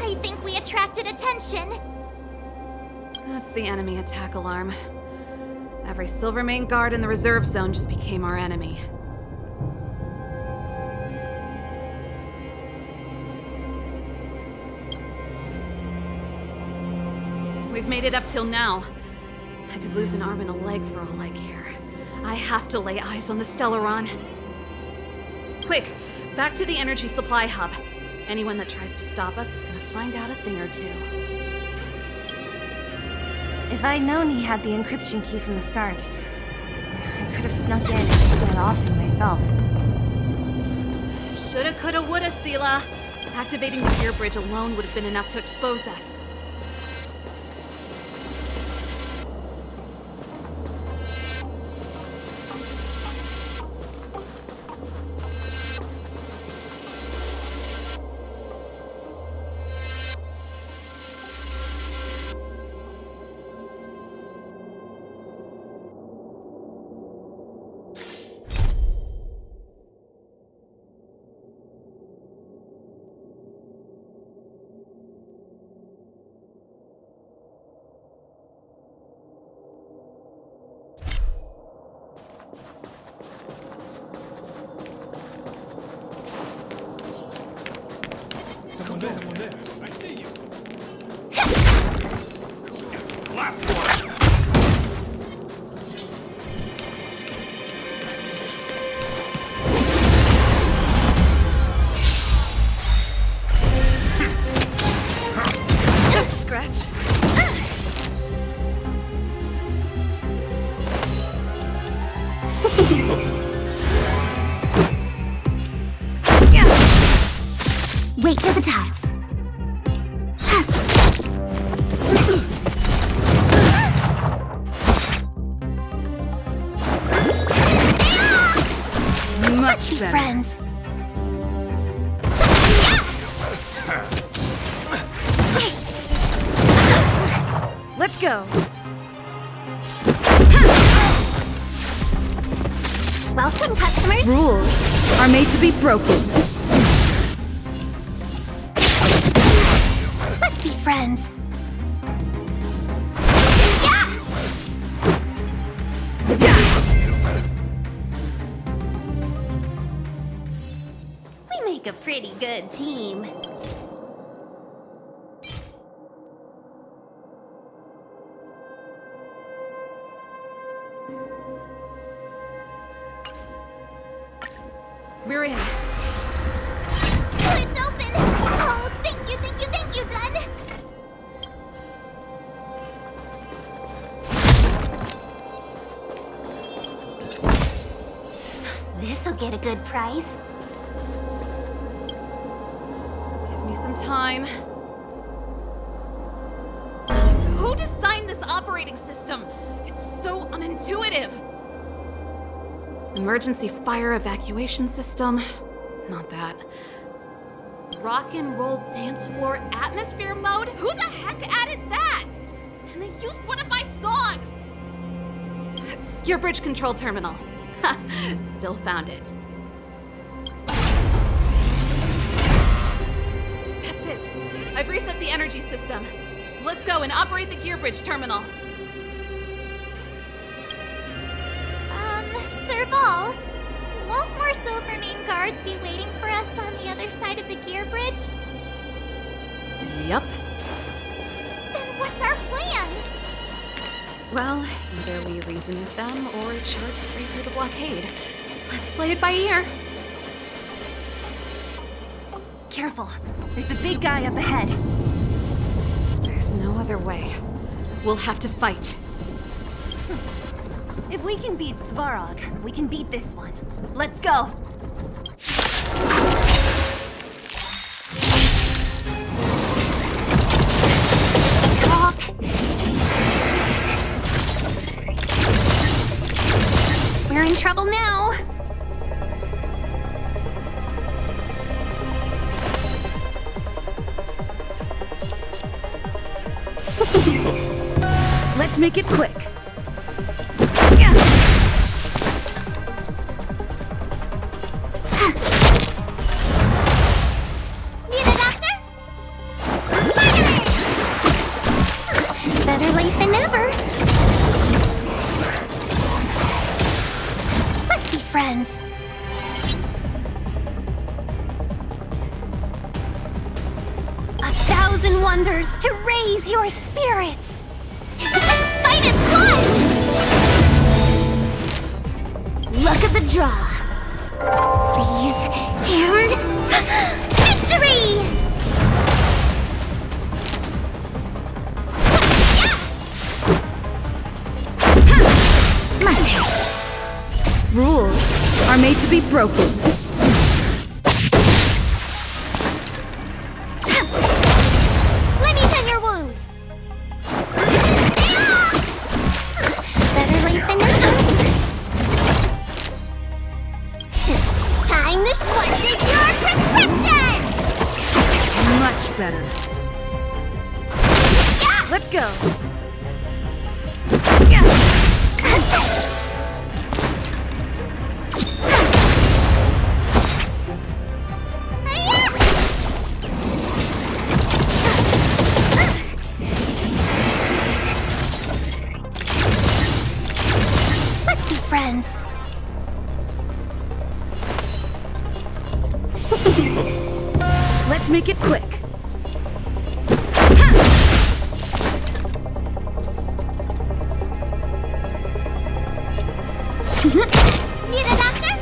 I think we attracted attention. That's the enemy attack alarm. Every Silvermane guard in the reserve zone just became our enemy. We've made it up till now. I could lose an arm and a leg for all I care. I have to lay eyes on the Stellaron. Quick, back to the energy supply hub. Anyone that tries to stop us is gonna find out a thing or two. If I'd known he had the encryption key from the start, I could have snuck in and taken it off him myself. Shoulda, coulda, woulda, Sela. Activating the gear bridge alone would have been enough to expose us. Someone there. I see you. Last one. Just a scratch. Wait for the tiles. Much better. Friends. Let's go. Welcome, customers. Rules are made to be broken. Let's be friends. We make a pretty good team. We're in. It's open! Oh, thank you, Dun! This'll get a good price. Give me some time. Who designed this operating system? It's so unintuitive. Emergency fire evacuation system? Not that. Rock and roll dance floor atmosphere mode? Who the heck added that? And they used one of my songs! Gear bridge control terminal. Ha! Still found it. That's it. I've reset the energy system. Let's go and operate the gear bridge terminal. Serval, won't more Silvermane guards be waiting for us on the other side of the gear bridge? Yep. Then what's our plan? Well, either we reason with them or charge straight through the blockade. Let's play it by ear. Careful. There's a big guy up ahead. There's no other way. We'll have to fight. If we can beat Svarog, we can beat this one. Let's go! We're in trouble now. Let's make it quick. Need a doctor? Better late than never. Let's be friends. A thousand wonders to raise your spirits. Fight is fun! Look at the draw. Freeze and victory! Masters. Rules are made to be broken. Let me tend your wounds. Better late than never. Time to squash your prescription! Much better. Let's go. Let's be friends. Let's make it quick. Need a doctor?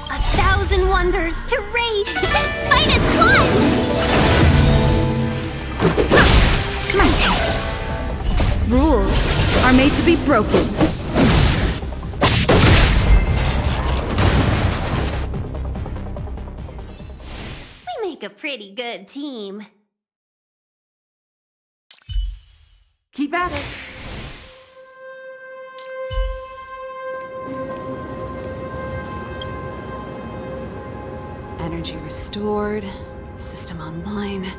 A thousand wonders to raid. Fight is fun! Rules are made to be broken. We make a pretty good team. Keep at it. Energy restored. System online.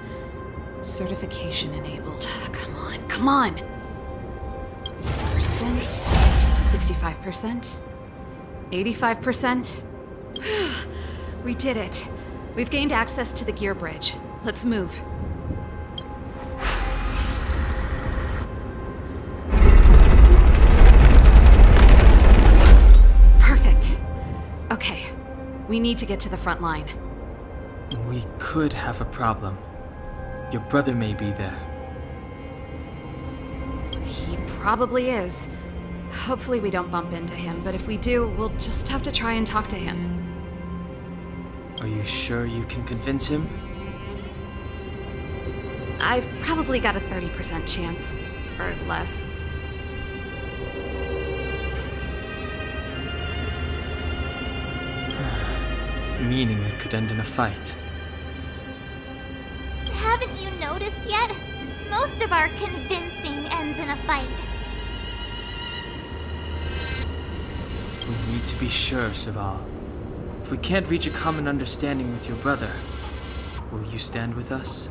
Certification enabled. Come on, come on! 65%? 85%? We did it. We've gained access to the gear bridge. Let's move. Perfect. Okay. We need to get to the front line. We could have a problem. Your brother may be there. He probably is. Hopefully we don't bump into him, but if we do, we'll just have to try and talk to him. Are you sure you can convince him? I've probably got a 30% chance, or less. Meaning it could end in a fight. Haven't you noticed yet? Most of our convincing ends in a fight. We need to be sure, Serval. If we can't reach a common understanding with your brother, will you stand with us?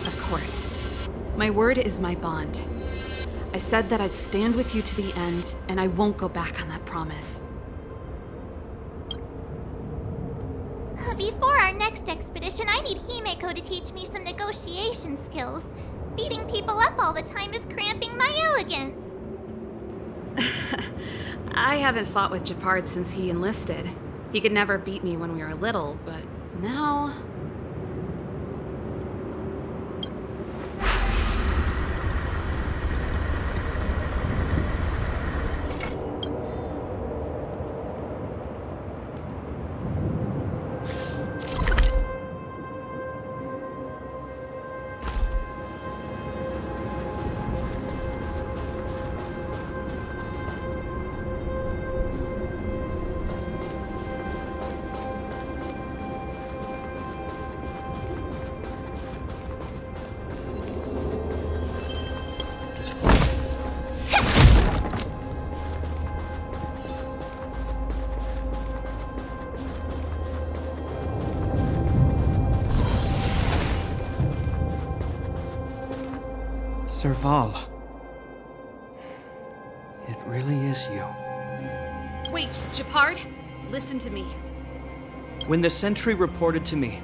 Of course. My word is my bond. I said that I'd stand with you to the end, and I won't go back on that promise. Before our next expedition, I need Himeko to teach me some negotiation skills. Beating people up all the time is cramping my elegance. I haven't fought with Japard since he enlisted. He could never beat me when we were little, but now... Serval. It really is you. Wait, Japard, listen to me. When the sentry reported to me,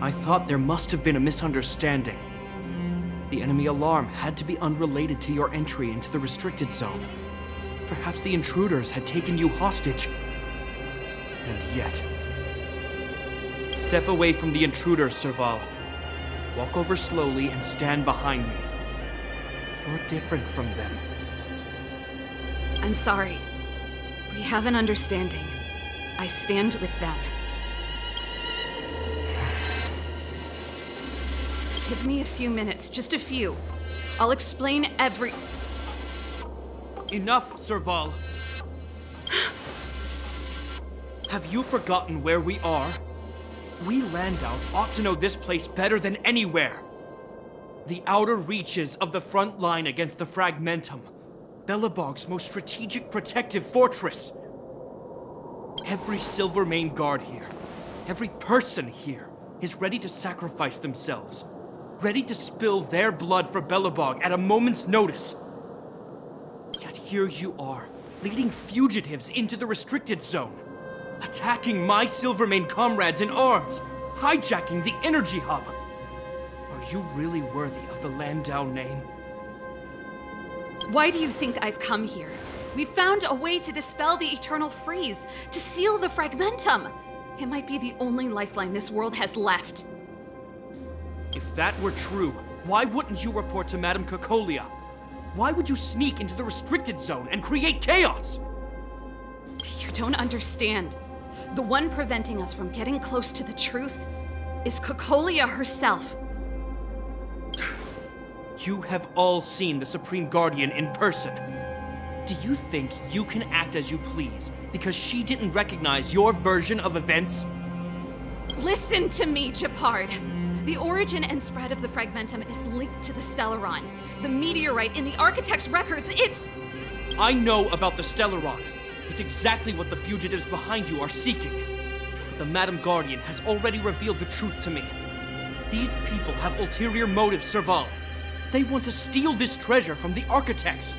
I thought there must have been a misunderstanding. The enemy alarm had to be unrelated to your entry into the restricted zone. Perhaps the intruders had taken you hostage. And yet... Step away from the intruders, Serval. Walk over slowly and stand behind me. You're different from them. I'm sorry. We have an understanding. I stand with them. Give me a few minutes, just a few. I'll explain every... Enough, Serval. Have you forgotten where we are? We Landows ought to know this place better than anywhere. The outer reaches of the front line against the Fragmentum. Belobog's most strategic protective fortress. Every Silvermane guard here, every person here, is ready to sacrifice themselves. Ready to spill their blood for Belobog at a moment's notice. Yet here you are, leading fugitives into the restricted zone. Attacking my Silvermane comrades in arms, hijacking the energy hub. Are you really worthy of the Landau name? Why do you think I've come here? We found a way to dispel the eternal freeze, to seal the Fragmentum. It might be the only lifeline this world has left. If that were true, why wouldn't you report to Madame Cocolia? Why would you sneak into the restricted zone and create chaos? You don't understand. The one preventing us from getting close to the truth is Cocolia herself. You have all seen the Supreme Guardian in person. Do you think you can act as you please because she didn't recognize your version of events? Listen to me, Japard. The origin and spread of the Fragmentum is linked to the Stellaron. The meteorite in the Architect's records, it's... I know about the Stellaron. It's exactly what the fugitives behind you are seeking. But the Madam Guardian has already revealed the truth to me. These people have ulterior motives, Serval. They want to steal this treasure from the Architects.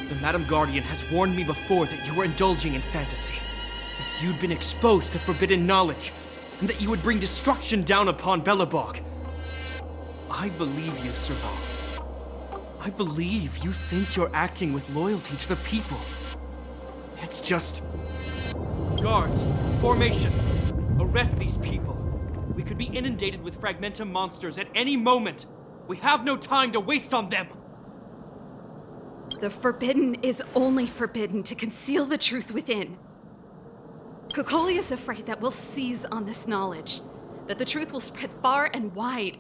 The Madam Guardian has warned me before that you were indulging in fantasy. That you'd been exposed to forbidden knowledge. And that you would bring destruction down upon Belobog. I believe you, Serval. I believe you think you're acting with loyalty to the people. It's just... Guards, formation. Arrest these people. We could be inundated with Fragmentum monsters at any moment. We have no time to waste on them. The forbidden is only forbidden to conceal the truth within. Cocolia's afraid that we'll seize on this knowledge, that the truth will spread far and wide.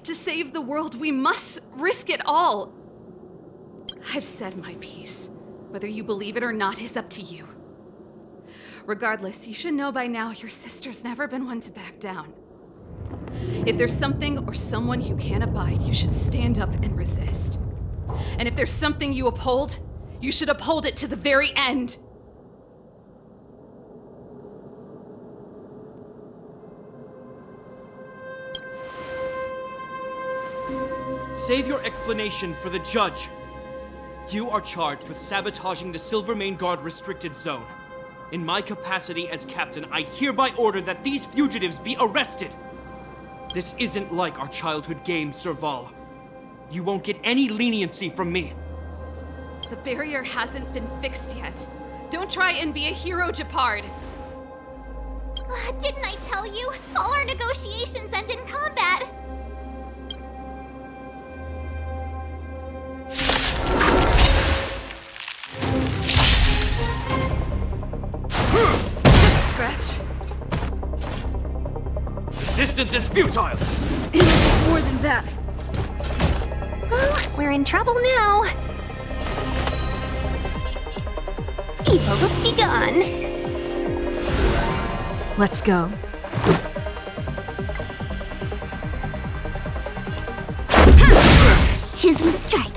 To save the world, we must risk it all. I've said my piece. Whether you believe it or not is up to you. Regardless, you should know by now your sister's never been one to back down. If there's something or someone you can't abide, you should stand up and resist. And if there's something you uphold, you should uphold it to the very end. Save your explanation for the judge. You are charged with sabotaging the Silvermane Guard restricted zone. In my capacity as captain, I hereby order that these fugitives be arrested. This isn't like our childhood game, Serval. You won't get any leniency from me. The barrier hasn't been fixed yet. Don't try and be a hero, Japard. Didn't I tell you? All our negotiations end in combat. Scratch. Resistance is futile! It's more than that. Well, we're in trouble now. Evils be gone. Let's go. Choose my strike.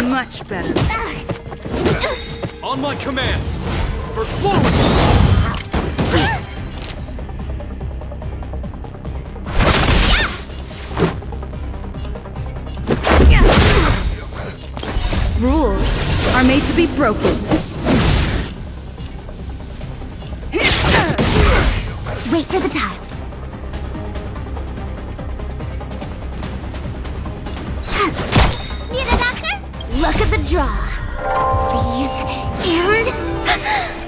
Much better. On my command! For forward! Rules are made to be broken. Wait for the tiles. Need a doctor? Look at the draw. These and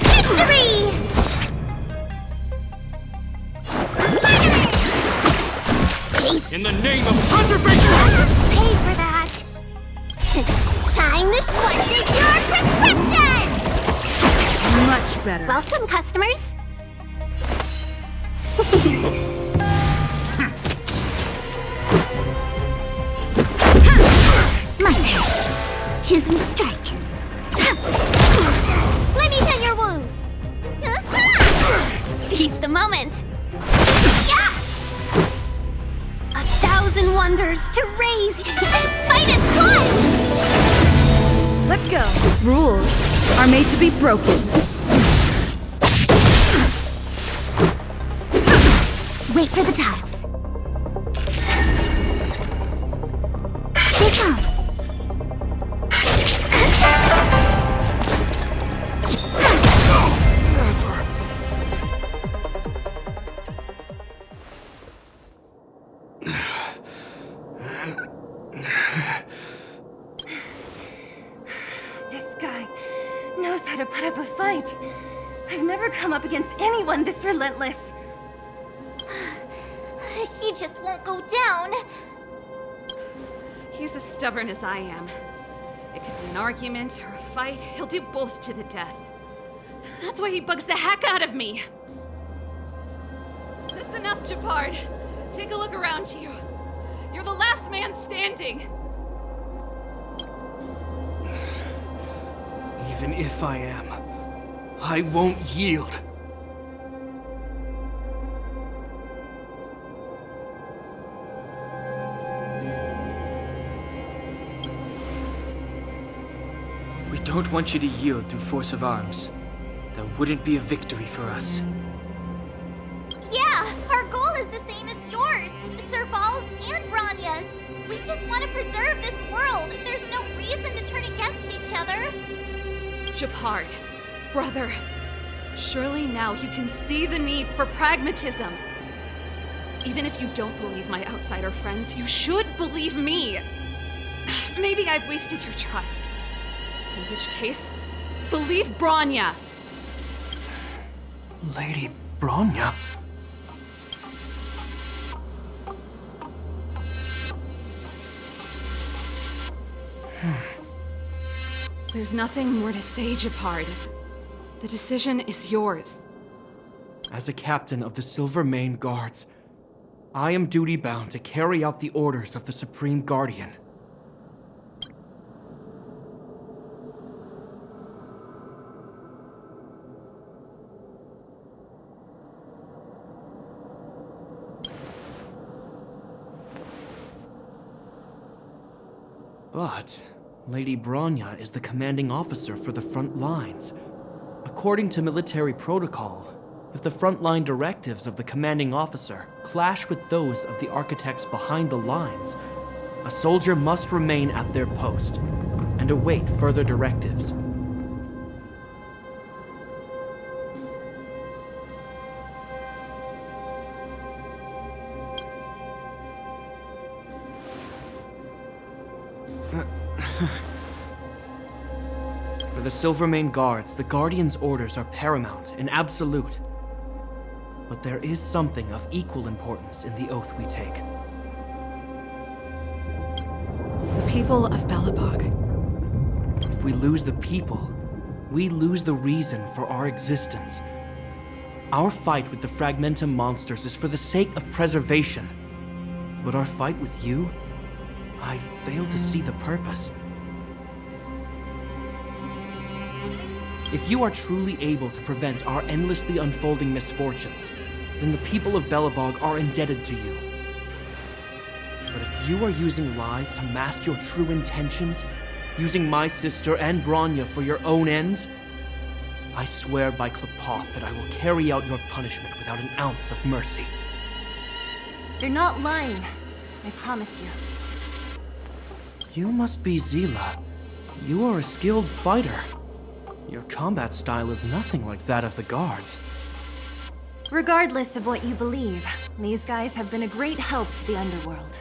victory! Taste. In the name of conservation! Pay for that. Time to squash your prescription! Much better. Welcome, customers. My turn. Choose me strike. Let me tend your wounds. Seize the moment. Yeah! 1,000 wonders to raise and fight as one! Let's go. Rules are made to be broken. Wait for the tiles. They come. This guy knows how to put up a fight. I've never come up against anyone this relentless. He just won't go down. He's as stubborn as I am. It could be an argument or a fight. He'll do both to the death. That's why he bugs the heck out of me. That's enough, Japard. Take a look around you. You're the last man standing. Even if I am, I won't yield. We don't want you to yield through force of arms. That wouldn't be a victory for us. Yeah, our goal is the same as yours, Serval's and Bronya's. We just want to preserve this world. There's no reason to turn against each other. Japard, brother, surely now you can see the need for pragmatism. Even if you don't believe my outsider friends, you should believe me. Maybe I've wasted your trust. In which case, believe Bronya. Lady Bronya? There's nothing more to say, Japard. The decision is yours. As a captain of the Silvermane Guards, I am duty-bound to carry out the orders of the Supreme Guardian. But Lady Bronya is the commanding officer for the front lines. According to military protocol, if the frontline directives of the commanding officer clash with those of the architects behind the lines, a soldier must remain at their post and await further directives. For the Silvermane Guards, the Guardian's orders are paramount and absolute. But there is something of equal importance in the oath we take. The people of Belobog. If we lose the people, we lose the reason for our existence. Our fight with the Fragmentum monsters is for the sake of preservation. But our fight with you, I fail to see the purpose. If you are truly able to prevent our endlessly unfolding misfortunes, then the people of Belobog are indebted to you. But if you are using lies to mask your true intentions, using my sister and Bronya for your own ends, I swear by Klapoth that I will carry out your punishment without an ounce of mercy. They're not lying. I promise you. You must be Zila, You are a skilled fighter. Your combat style is nothing like that of the guards. Regardless of what you believe, these guys have been a great help to the underworld.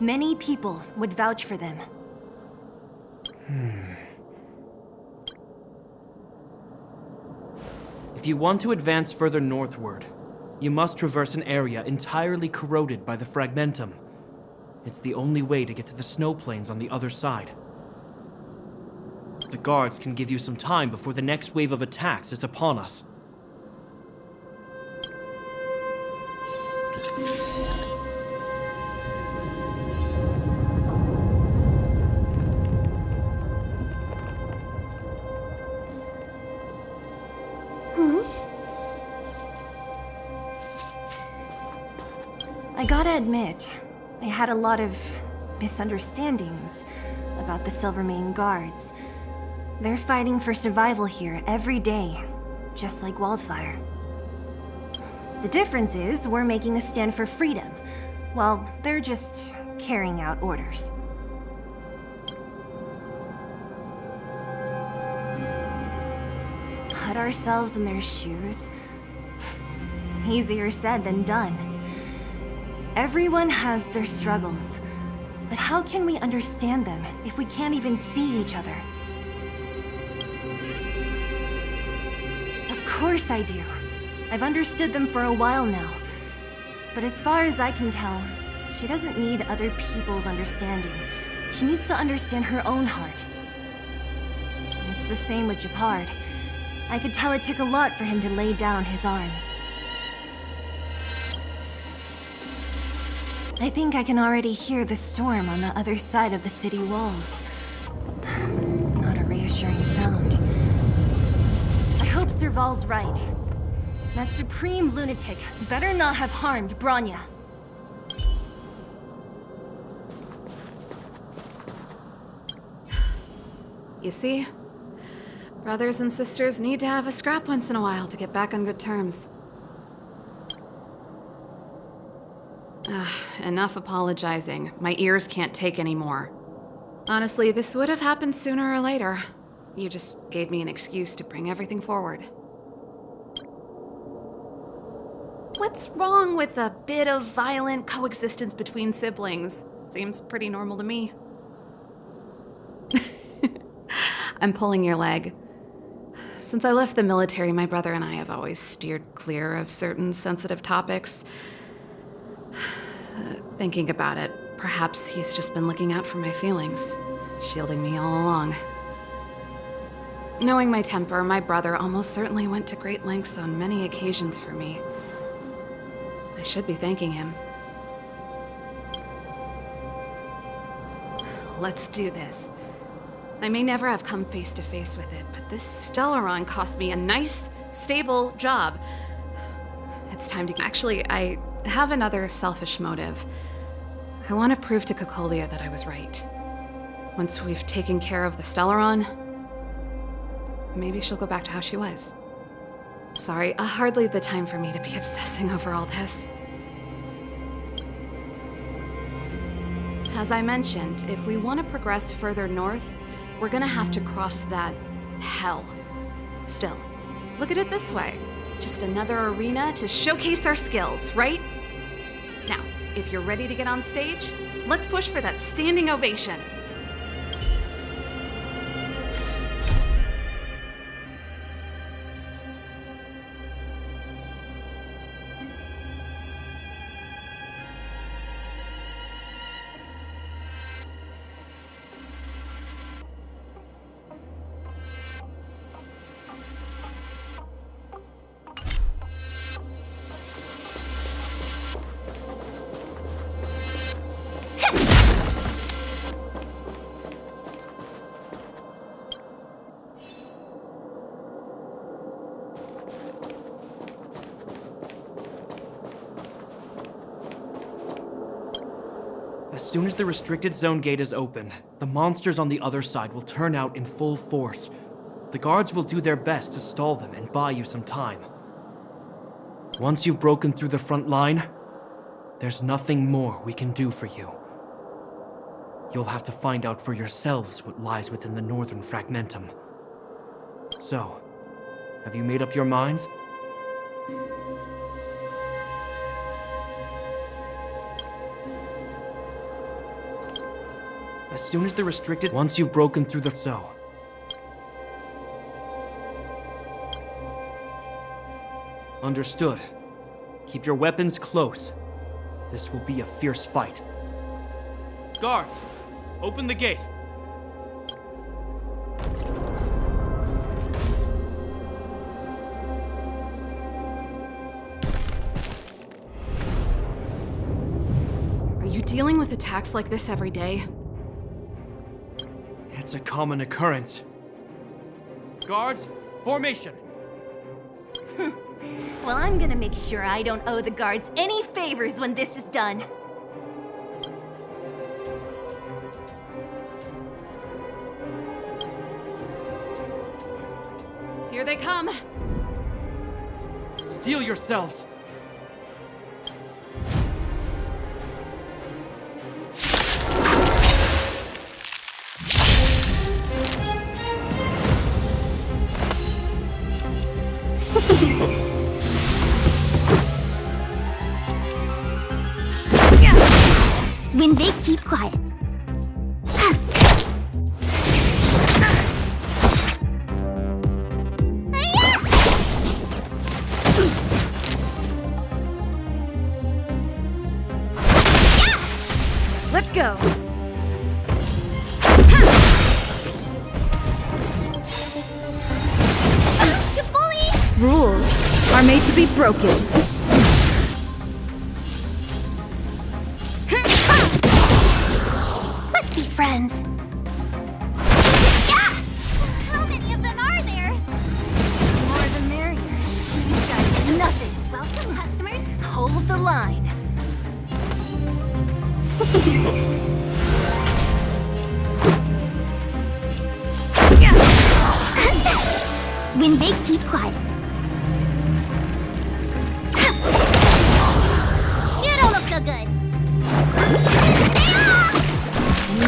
Many people would vouch for them. If you want to advance further northward, you must traverse an area entirely corroded by the fragmentum. It's the only way to get to the snow plains on the other side. The guards can give you some time before the next wave of attacks is upon us. I gotta admit, I had a lot of misunderstandings about the Silvermane Guards. They're fighting for survival here every day, just like Wildfire. The difference is we're making a stand for freedom, while they're just carrying out orders. Put ourselves in their shoes? Easier said than done. Everyone has their struggles, but how can we understand them if we can't even see each other? Of course I do. I've understood them for a while now. But as far as I can tell, she doesn't need other people's understanding. She needs to understand her own heart. It's the same with Japard. I could tell it took a lot for him to lay down his arms. I think I can already hear the storm on the other side of the city walls. Not a reassuring sound. I hope Serval's right. That supreme lunatic better not have harmed Bronya. You see? Brothers and sisters need to have a scrap once in a while to get back on good terms. Enough apologizing. My ears can't take any more. Honestly, this would have happened sooner or later. You just gave me an excuse to bring everything forward. What's wrong with a bit of violent coexistence between siblings? Seems pretty normal to me. I'm pulling your leg. Since I left the military, my brother and I have always steered clear of certain sensitive topics. Thinking about it, perhaps he's just been looking out for my feelings, shielding me all along. Knowing my temper, my brother almost certainly went to great lengths on many occasions for me. I should be thanking him. Let's do this. I may never have come face to face with it, but this Stellaron cost me a nice, stable job. It's time to... Actually, I have another selfish motive. I want to prove to Cocolia that I was right. Once we've taken care of the Stellaron, maybe she'll go back to how she was. Sorry, hardly the time for me to be obsessing over all this. As I mentioned, if we want to progress further north, we're gonna have to cross that hell. Still, look at it this way. Just another arena to showcase our skills, right? Now, if you're ready to get on stage, let's push for that standing ovation. As soon as the restricted zone gate is open, the monsters on the other side will turn out in full force. The guards will do their best to stall them and buy you some time. Once you've broken through the front line, there's nothing more we can do for you. you'll have to find out for yourselves what lies within the northern fragmentum. So, have you made up your minds? As soon as the restricted, once you've broken through the so. Understood. Keep your weapons close. This will be a fierce fight. Guards, open the gate. Are you dealing with attacks like this every day? It's a common occurrence. Guards, formation! Well, I'm gonna make sure I don't owe the guards any favors when this is done. Here they come. Steel yourselves! When they keep quiet. Let's go. Rules are made to be broken. Let's be friends. Yeah! How many of them are there? The more the merrier. These guys are nothing. Welcome, customers. Hold the line. When they keep quiet. You don't look so good.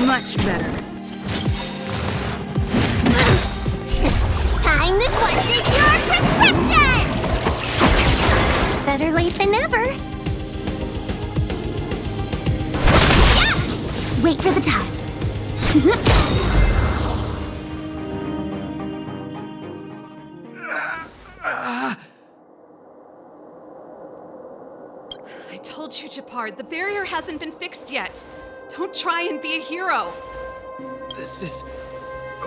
Much better. Time to question your prescription! Better late than never. Yeah! Wait for the ties. I told you, Japard, the barrier hasn't been fixed yet. Don't try and be a hero. This is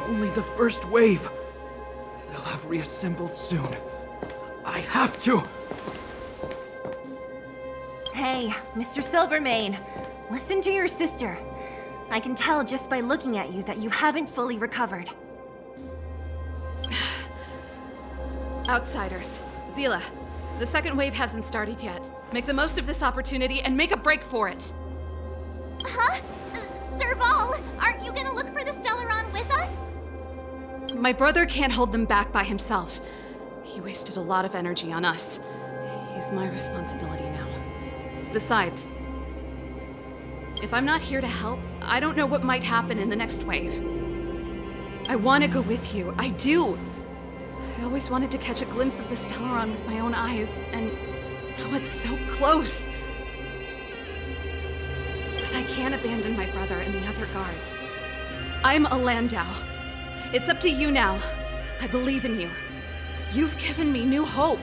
only the first wave. They'll have reassembled soon. I have to! Hey, Mr. Silvermane, listen to your sister. I can tell just by looking at you that you haven't fully recovered. Outsiders. Zila, the second wave hasn't started yet. Make the most of this opportunity and make a break for it. Huh? Serval, aren't you gonna look for the Stellaron with us? My brother can't hold them back by himself. He wasted a lot of energy on us. He's my responsibility now. Besides, if I'm not here to help, I don't know what might happen in the next wave. I want to go with you. I do. I always wanted to catch a glimpse of the Stellaron with my own eyes, and now it's so close. But I can't abandon my brother and the other guards. I'm a Landau. It's up to you now. I believe in you. You've given me new hope.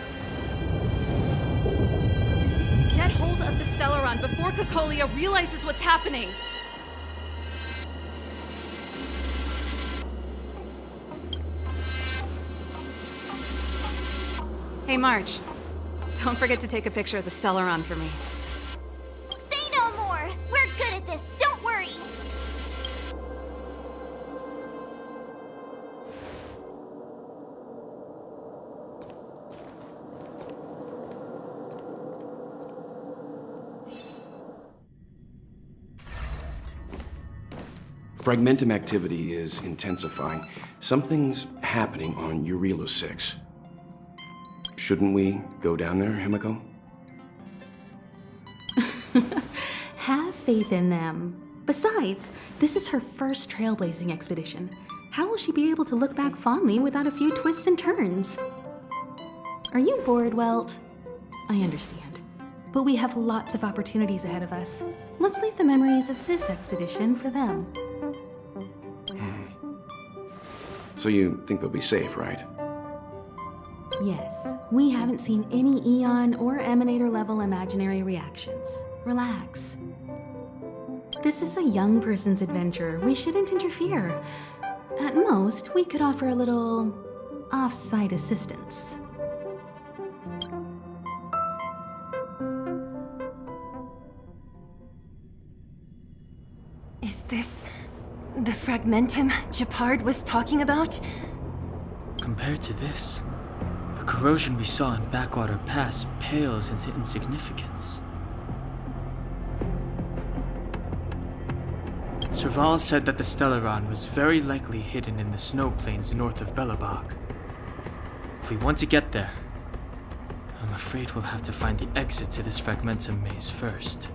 Get hold of the Stellaron before Cocolia realizes what's happening. Hey, March. Don't forget to take a picture of the Stellaron for me. Say no more! We're good at this, don't worry! Fragmentum activity is intensifying. Something's happening on Urilo 6. Shouldn't we go down there, Himiko? Have faith in them. Besides, this is her first trailblazing expedition. How will she be able to look back fondly without a few twists and turns? Are you bored, Welt? I understand. But we have lots of opportunities ahead of us. Let's leave the memories of this expedition for them. So you think they'll be safe, right? Yes, we haven't seen any Eon or Emanator level imaginary reactions. Relax. This is a young person's adventure. We shouldn't interfere. At most, we could offer a little off-site assistance. Is this the fragmentum Gepard was talking about? Compared to this, the corrosion we saw in Backwater Pass pales into insignificance. Serval said that the Stellaron was very likely hidden in the snow plains north of Belobog. If we want to get there, I'm afraid we'll have to find the exit to this fragmentum maze first.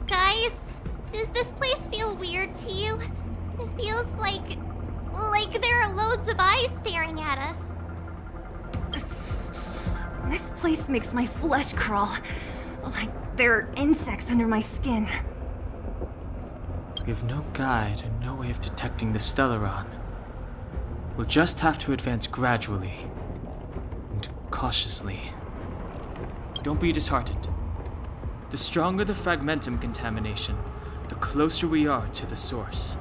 Guys, does this place feel weird to you? It feels like there are loads of eyes staring at us. This place makes my flesh crawl. Like there are insects under my skin. We have no guide and no way of detecting the Stellaron. We'll just have to advance gradually and cautiously. Don't be disheartened. The stronger the fragmentum contamination, the closer we are to the source.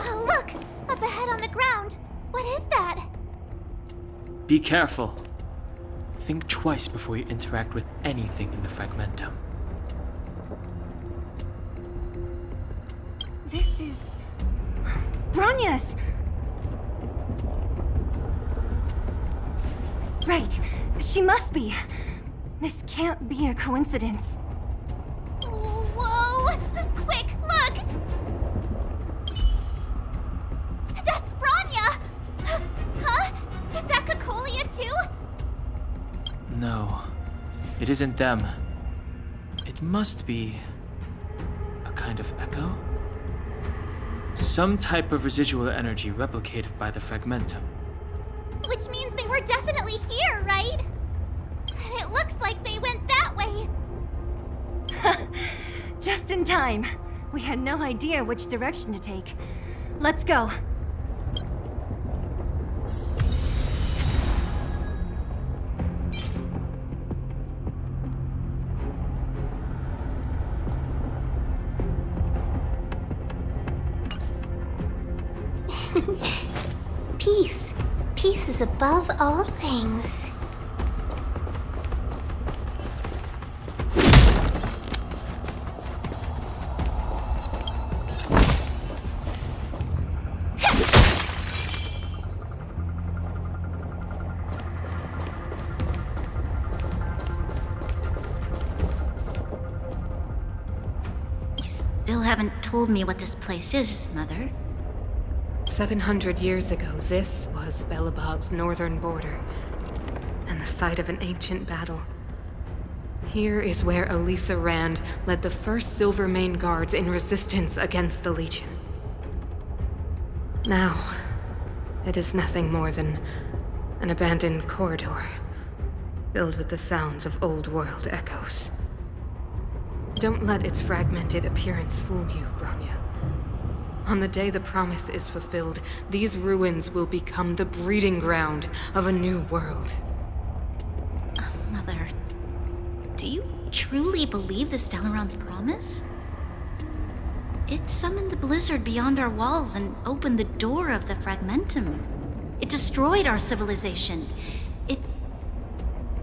Oh, look! Up ahead on the ground! What is that? Be careful. Think twice before you interact with anything in the fragmentum. This is... Bronya's! Right, she must be. This can't be a coincidence. Whoa! Quick, look! That's Bronya! Huh? Is that Cocolia too? No, it isn't them. It must be a kind of echo? Some type of residual energy replicated by the fragmentum. Which means they were definitely here, right? And it looks like they went that way. Just in time. We had no idea which direction to take. Let's go. Peace. Peace is above all things. You still haven't told me what this place is, Mother. 700 years ago, this was Belobog's northern border, and the site of an ancient battle. Here is where Elisa Rand led the first Silvermane Guards in resistance against the Legion. Now, it is nothing more than an abandoned corridor, filled with the sounds of old-world echoes. Don't let its fragmented appearance fool you, Bronya. On the day the promise is fulfilled, these ruins will become the breeding ground of a new world. Mother, do you truly believe the Stellaron's promise? It summoned the blizzard beyond our walls and opened the door of the fragmentum. It destroyed our civilization.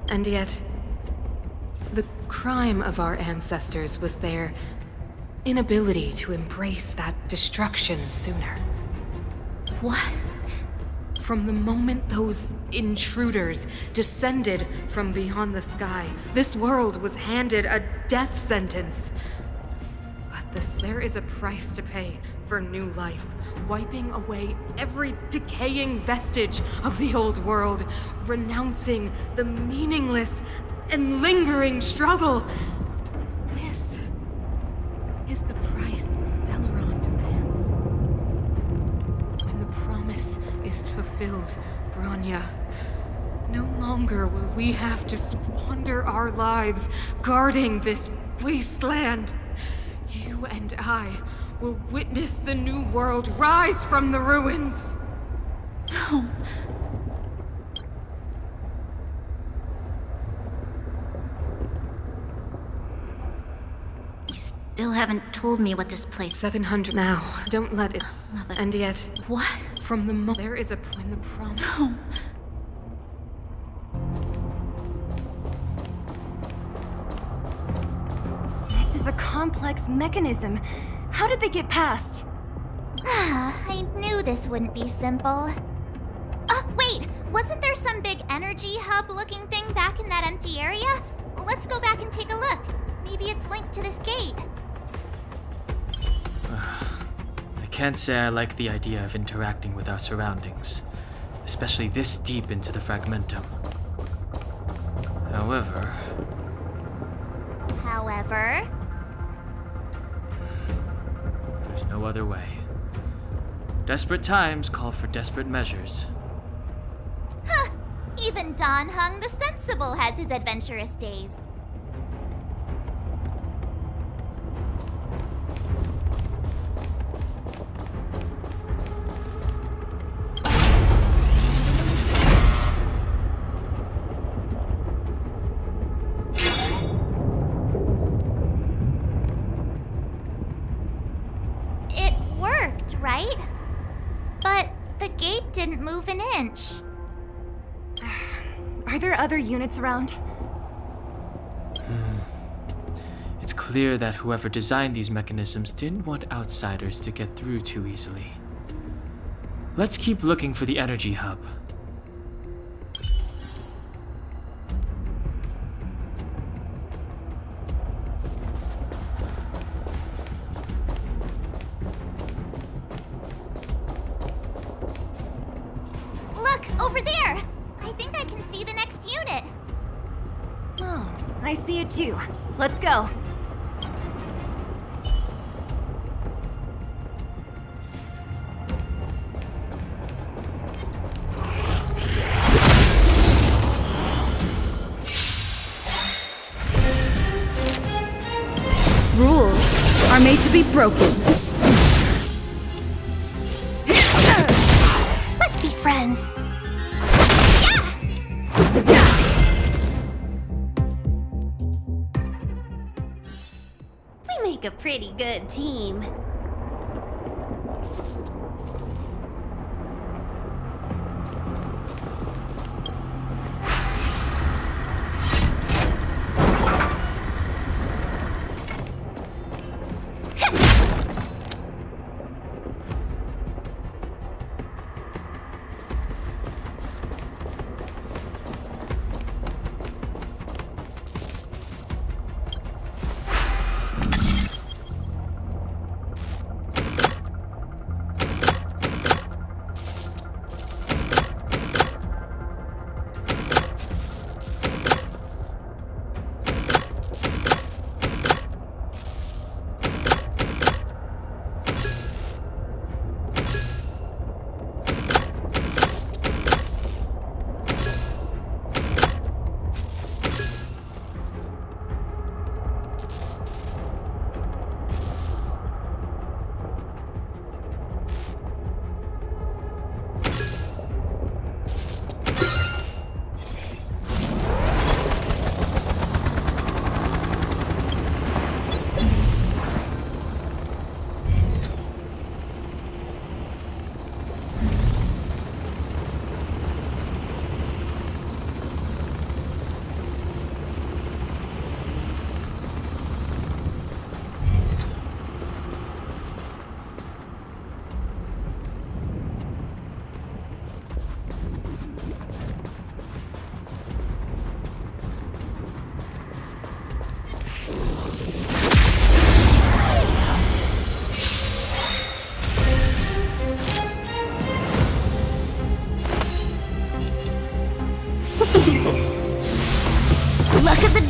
And yet, the crime of our ancestors was their inability to embrace that destruction sooner. What? From the moment those intruders descended from beyond the sky, this world was handed a death sentence. But there is a price to pay for new life, wiping away every decaying vestige of the old world, renouncing the meaningless and lingering struggle. This is the price that Stellaron demands. When the promise is fulfilled, Bronya, no longer will we have to squander our lives guarding this wasteland. You and I will witness the new world rise from the ruins. No. You still haven't told me what this place... 700 now. Don't let it... Mother... And yet... What? From the there is a... When the promise... No. This is a complex mechanism. How did they get past? I knew this wouldn't be simple. Wait! Wasn't there some big energy hub-looking thing back in that empty area? Let's go back and take a look. Maybe it's linked to this gate. I can't say I like the idea of interacting with our surroundings, especially this deep into the fragmentum. However... There's no other way. Desperate times call for desperate measures. Huh! Even Don Hung the Sensible has his adventurous days. Right? But the gate didn't move an inch. Are there other units around? It's clear that whoever designed these mechanisms didn't want outsiders to get through too easily. Let's keep looking for the energy hub. Over there! I think I can see the next unit. Oh, I see it too. Let's go. Rules are made to be broken. Let's be friends. A pretty good team.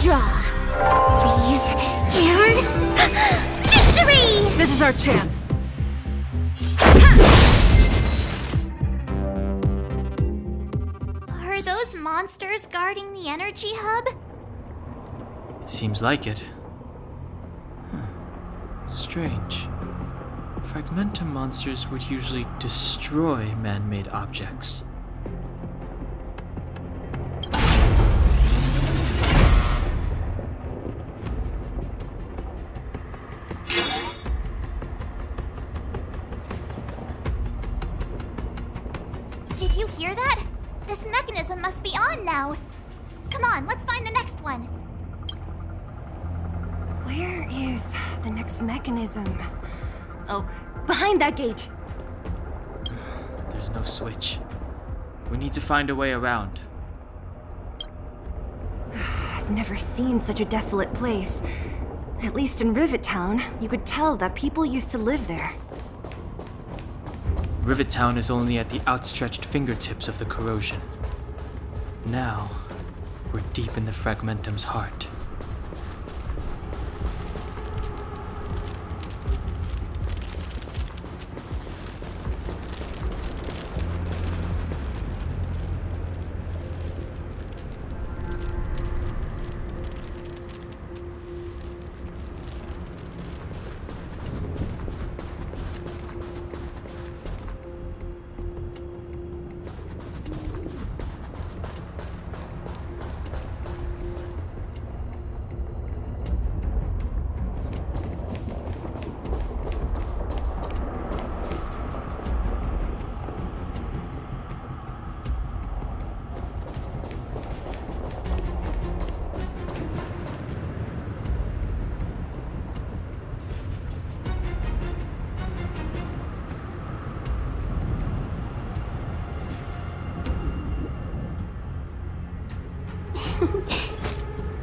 draw. Freeze and victory! This is our chance. Are those monsters guarding the energy hub? It seems like it. Strange. Fragmentum monsters would usually destroy man-made objects. Did you hear that? This mechanism must be on now. Come on, let's find the next one. Where is the next mechanism? Oh, behind that gate. There's no switch. We need to find a way around. I've never seen such a desolate place. At least in Rivet Town, you could tell that people used to live there. Rivet Town is only at the outstretched fingertips of the corrosion. Now, we're deep in the Fragmentum's heart.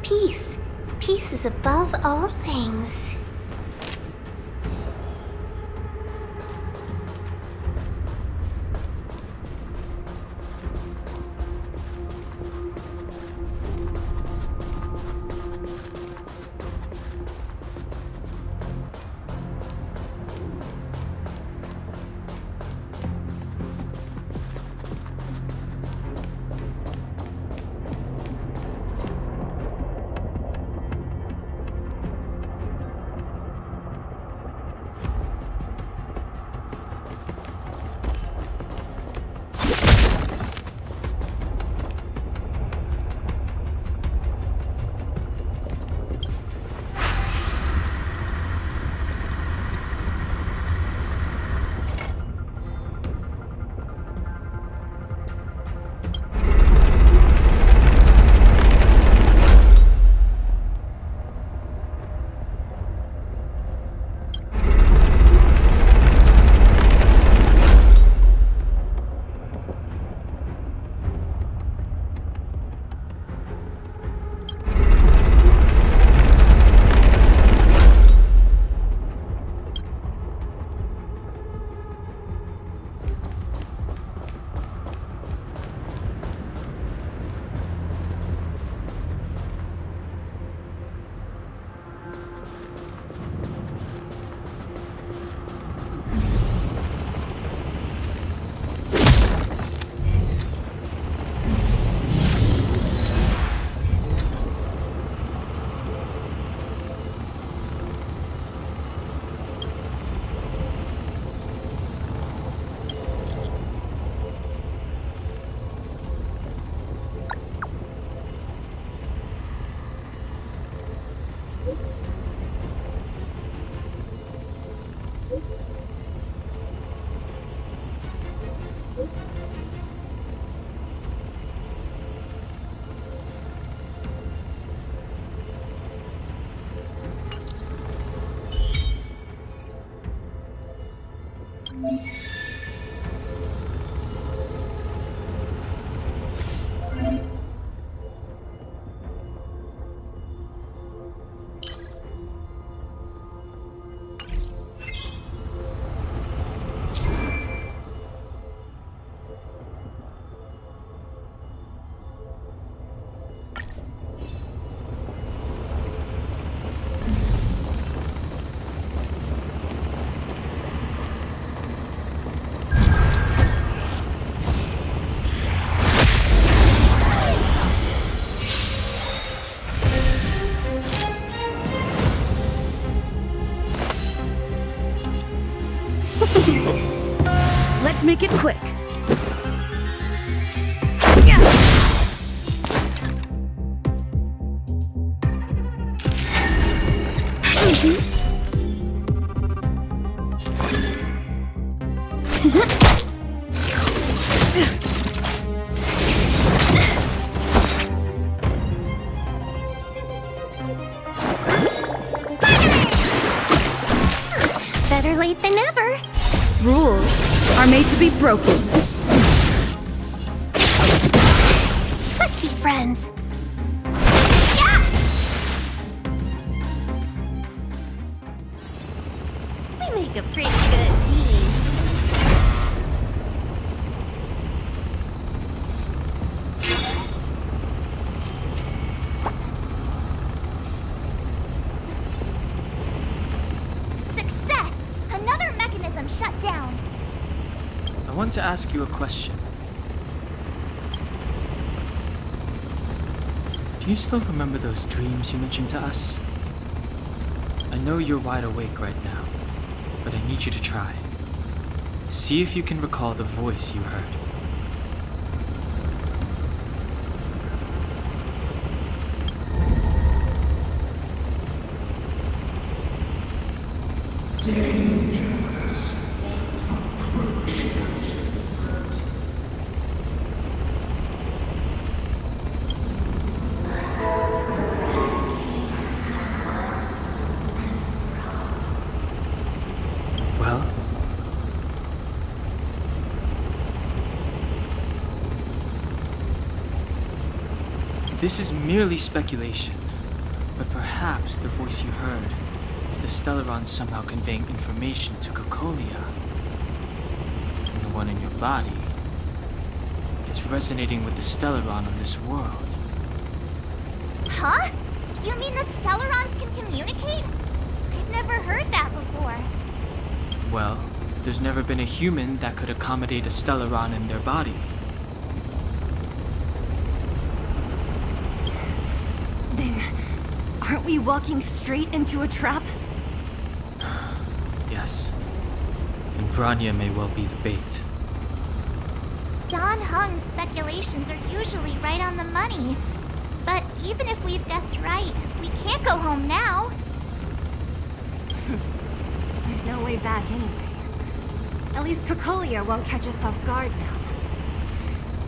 Peace. Peace is above all things. Let's make it quick. Better late than never. Rules are made to be broken. Let's be friends. We make a pretty good team. Success! Another mechanism shut down. I want to ask you a question. Do you still remember those dreams you mentioned to us? I know you're wide awake right now, but I need you to try. See if you can recall the voice you heard. Well, this is merely speculation, but perhaps the voice you heard is the Stellaron somehow conveying information to Cocolia. And the one in your body is resonating with the Stellaron on this world. Huh? You mean that Stellarons can communicate? I've never heard that before. Well, there's never been a human that could accommodate a Stellaron in their body. Then, aren't we walking straight into a trap? Yes. And Bronya may well be the bait. Don Hung's speculations are usually right on the money. But even if we've guessed right, we can't go home now. There's no way back anyway. At least Cocolia won't catch us off guard now.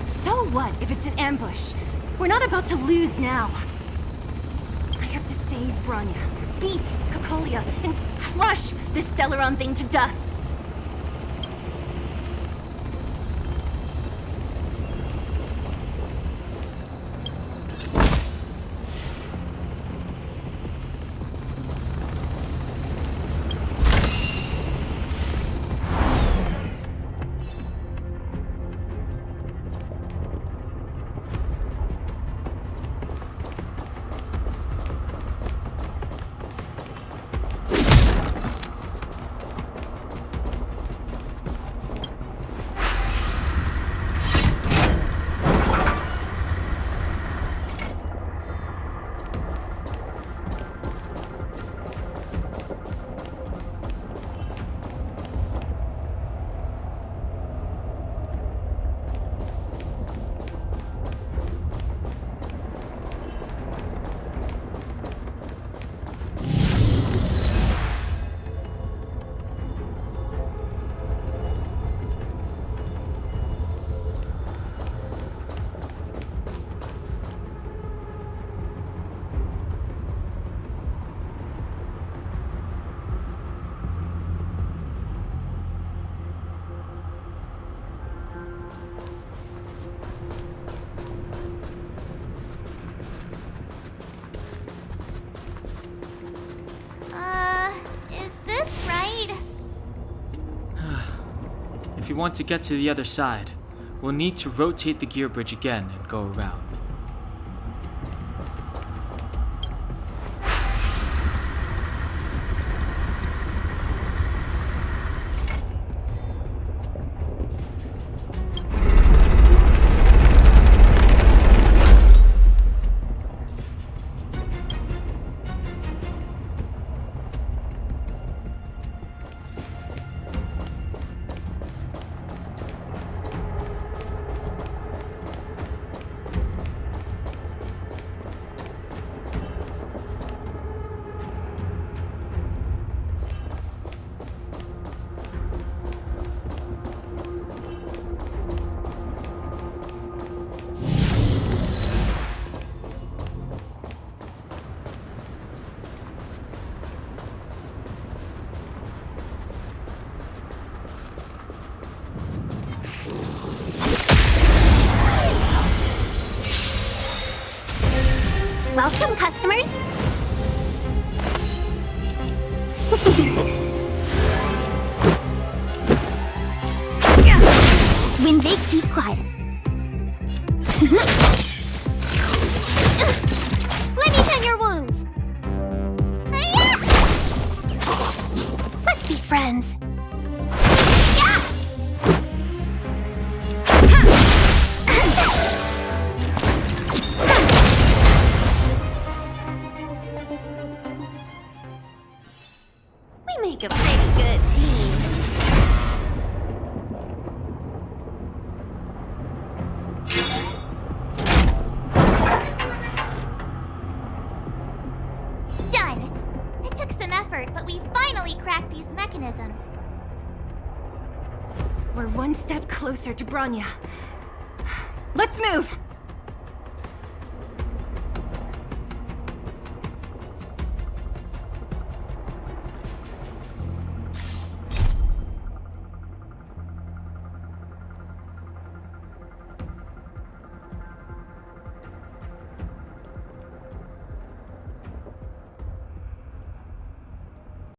So what if it's an ambush? We're not about to lose now. I have to save Bronya, beat Cocolia, and crush this Stellaron thing to dust. Is this right? If you want to get to the other side, we'll need to rotate the gear bridge again and go around. Welcome, customers. When they keep quiet. Let me tend your wounds. Let's be friends. We make a pretty good team. Done. It took some effort, but we finally cracked these mechanisms. We're one step closer to Bronya. Let's move!